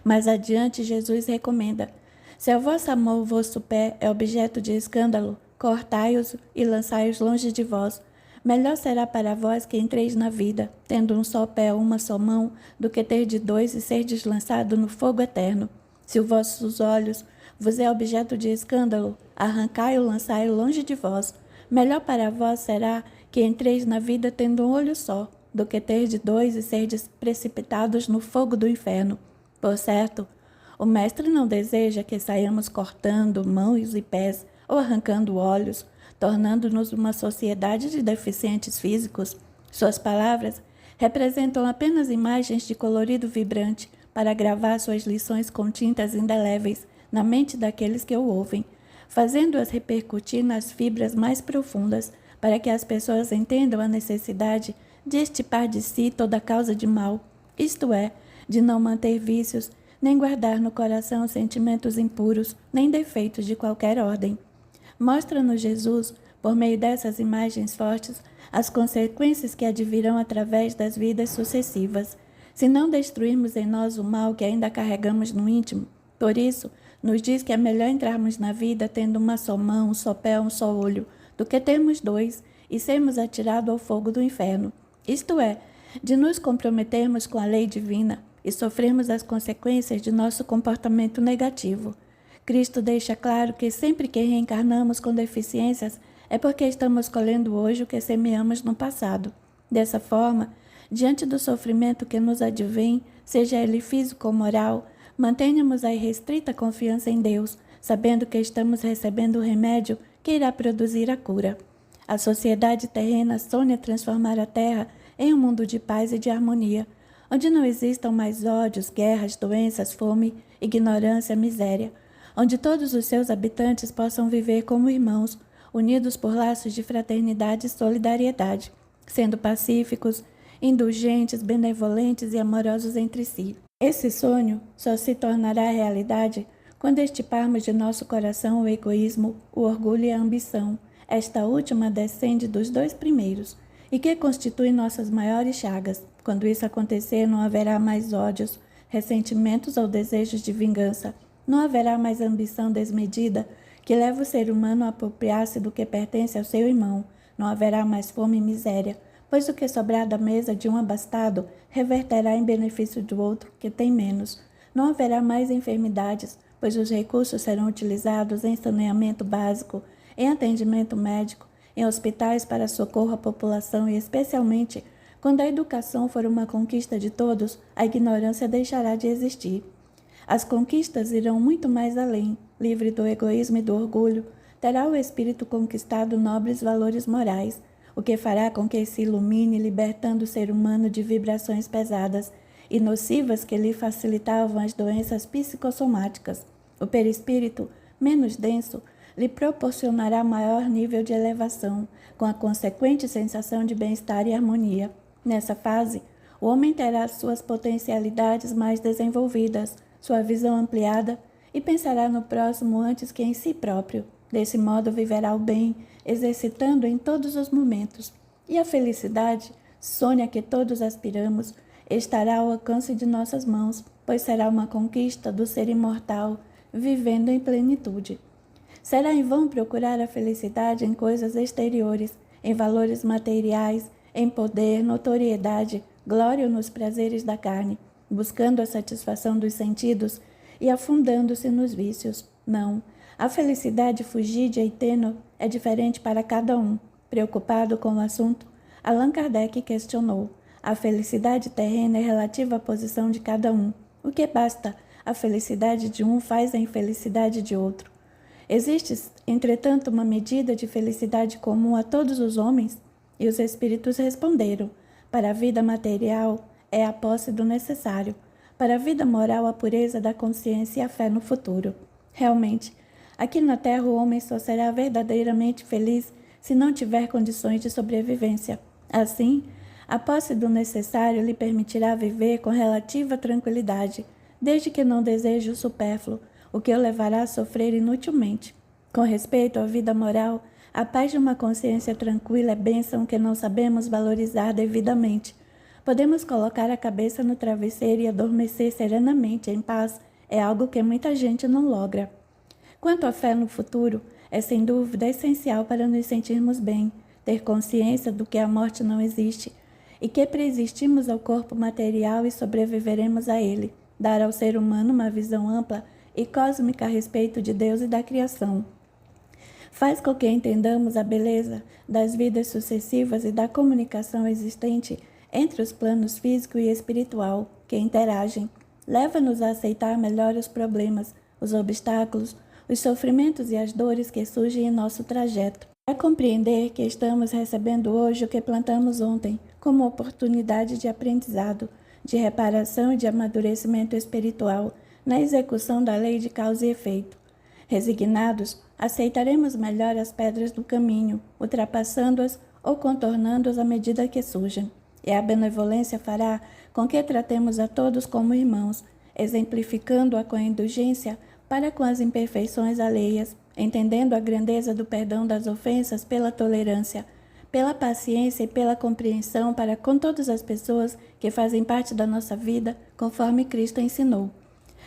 Mais adiante, Jesus recomenda: se o vosso amor, o vosso pé, é objeto de escândalo, cortai-os e lançai-os longe de vós. Melhor será para vós que entreis na vida, tendo um só pé ou uma só mão, do que ter de dois e serdes lançado no fogo eterno. Se os vossos olhos vos é objeto de escândalo, arrancai-o, lançai-o longe de vós. Melhor para vós será que entreis na vida tendo um olho só, do que ter de dois e serdes precipitados no fogo do inferno. Por certo, o Mestre não deseja que saiamos cortando mãos e pés ou arrancando olhos, tornando-nos uma sociedade de deficientes físicos. Suas palavras representam apenas imagens de colorido vibrante para gravar suas lições com tintas indeléveis na mente daqueles que o ouvem, fazendo-as repercutir nas fibras mais profundas, para que as pessoas entendam a necessidade de extirpar de si toda causa de mal, isto é, de não manter vícios, nem guardar no coração sentimentos impuros, nem defeitos de qualquer ordem. Mostra-nos Jesus, por meio dessas imagens fortes, as consequências que advirão através das vidas sucessivas, se não destruirmos em nós o mal que ainda carregamos no íntimo. Por isso, nos diz que é melhor entrarmos na vida tendo uma só mão, um só pé, um só olho, do que termos dois e sermos atirados ao fogo do inferno. Isto é, de nos comprometermos com a lei divina e sofrermos as consequências de nosso comportamento negativo. Cristo deixa claro que sempre que reencarnamos com deficiências é porque estamos colhendo hoje o que semeamos no passado. Dessa forma, diante do sofrimento que nos advém, seja ele físico ou moral, mantenhamos a irrestrita confiança em Deus, sabendo que estamos recebendo o remédio que irá produzir a cura. A sociedade terrena sonha transformar a Terra em um mundo de paz e de harmonia, onde não existam mais ódios, guerras, doenças, fome, ignorância, miséria, onde todos os seus habitantes possam viver como irmãos, unidos por laços de fraternidade e solidariedade, sendo pacíficos, indulgentes, benevolentes e amorosos entre si. Esse sonho só se tornará realidade quando extirparmos de nosso coração o egoísmo, o orgulho e a ambição. Esta última descende dos dois primeiros, e que constitui nossas maiores chagas. Quando isso acontecer, não haverá mais ódios, ressentimentos ou desejos de vingança. Não haverá mais ambição desmedida que leva o ser humano a apropriar-se do que pertence ao seu irmão. Não haverá mais fome e miséria, pois o que sobrar da mesa de um abastado reverterá em benefício do outro que tem menos. Não haverá mais enfermidades, pois os recursos serão utilizados em saneamento básico, em atendimento médico, em hospitais para socorro à população e, especialmente, quando a educação for uma conquista de todos, a ignorância deixará de existir. As conquistas irão muito mais além. Livre do egoísmo e do orgulho, terá o espírito conquistado nobres valores morais, o que fará com que se ilumine, libertando o ser humano de vibrações pesadas e nocivas que lhe facilitavam as doenças psicossomáticas. O perispírito, menos denso, lhe proporcionará maior nível de elevação, com a consequente sensação de bem-estar e harmonia. Nessa fase, o homem terá suas potencialidades mais desenvolvidas, sua visão ampliada e pensará no próximo antes que em si próprio. Desse modo, viverá o bem, exercitando em todos os momentos. E a felicidade, sonho a que todos aspiramos, estará ao alcance de nossas mãos, pois será uma conquista do ser imortal, vivendo em plenitude. Será em vão procurar a felicidade em coisas exteriores, em valores materiais, em poder, notoriedade, glória ou nos prazeres da carne, buscando a satisfação dos sentidos e afundando-se nos vícios. Não, a felicidade fugídia e tênue é diferente para cada um. Preocupado com o assunto, Allan Kardec questionou: a felicidade terrena é relativa à posição de cada um. O que basta a felicidade de um faz a infelicidade de outro. Existe, entretanto, uma medida de felicidade comum a todos os homens? E os espíritos responderam: para a vida material é a posse do necessário, para a vida moral a pureza da consciência e a fé no futuro. Realmente, aqui na Terra o homem só será verdadeiramente feliz se não tiver condições de sobrevivência. Assim, a posse do necessário lhe permitirá viver com relativa tranquilidade, desde que não deseje o supérfluo, o que o levará a sofrer inutilmente. Com respeito à vida moral, a paz de uma consciência tranquila é bênção que não sabemos valorizar devidamente. Podemos colocar a cabeça no travesseiro e adormecer serenamente em paz, é algo que muita gente não logra. Quanto à fé no futuro, é sem dúvida essencial para nos sentirmos bem, ter consciência do que a morte não existe e que preexistimos ao corpo material e sobreviveremos a ele, dar ao ser humano uma visão ampla e cósmica a respeito de Deus e da criação. Faz com que entendamos a beleza das vidas sucessivas e da comunicação existente entre os planos físico e espiritual que interagem. Leva-nos a aceitar melhor os problemas, os obstáculos, os sofrimentos e as dores que surgem em nosso trajeto. É compreender que estamos recebendo hoje o que plantamos ontem, como oportunidade de aprendizado, de reparação e de amadurecimento espiritual, na execução da lei de causa e efeito. Resignados, aceitaremos melhor as pedras do caminho, ultrapassando-as ou contornando-as à medida que surgem. E a benevolência fará com que tratemos a todos como irmãos, exemplificando-a com a indulgência para com as imperfeições alheias, entendendo a grandeza do perdão das ofensas pela tolerância, pela paciência e pela compreensão para com todas as pessoas que fazem parte da nossa vida, conforme Cristo ensinou.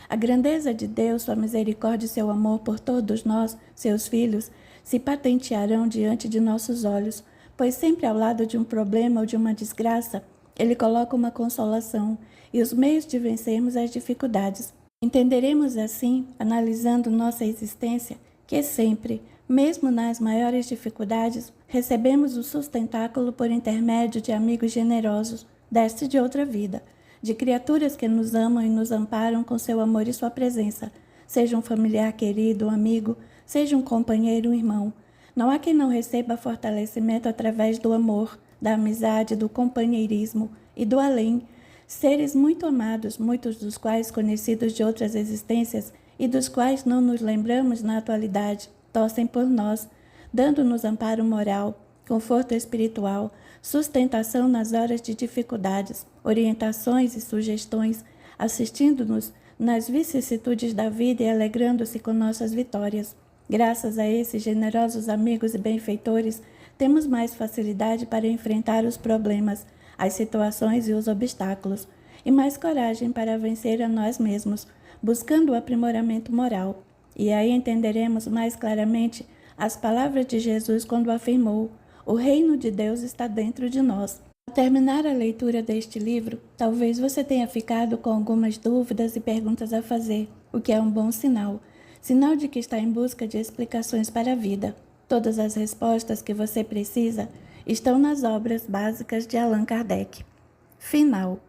A grandeza de Deus, sua misericórdia e seu amor por todos nós, seus filhos, se patentearão diante de nossos olhos, pois sempre ao lado de um problema ou de uma desgraça, Ele coloca uma consolação e os meios de vencermos as dificuldades. Entenderemos assim, analisando nossa existência, que sempre, mesmo nas maiores dificuldades, recebemos o sustentáculo por intermédio de amigos generosos, desta e de outra vida, de criaturas que nos amam e nos amparam com seu amor e sua presença, seja um familiar querido, um amigo, seja um companheiro, um irmão. Não há quem não receba fortalecimento através do amor, da amizade, do companheirismo e do além, seres muito amados, muitos dos quais conhecidos de outras existências e dos quais não nos lembramos na atualidade, torcem por nós, dando-nos amparo moral, conforto espiritual, sustentação nas horas de dificuldades, orientações e sugestões, assistindo-nos nas vicissitudes da vida e alegrando-se com nossas vitórias. Graças a esses generosos amigos e benfeitores, temos mais facilidade para enfrentar os problemas, as situações e os obstáculos, e mais coragem para vencer a nós mesmos, buscando o aprimoramento moral. E aí entenderemos mais claramente as palavras de Jesus quando afirmou: o reino de Deus está dentro de nós. Ao terminar a leitura deste livro, talvez você tenha ficado com algumas dúvidas e perguntas a fazer, o que é um bom sinal, sinal de que está em busca de explicações para a vida. Todas as respostas que você precisa estão nas obras básicas de Allan Kardec. Final.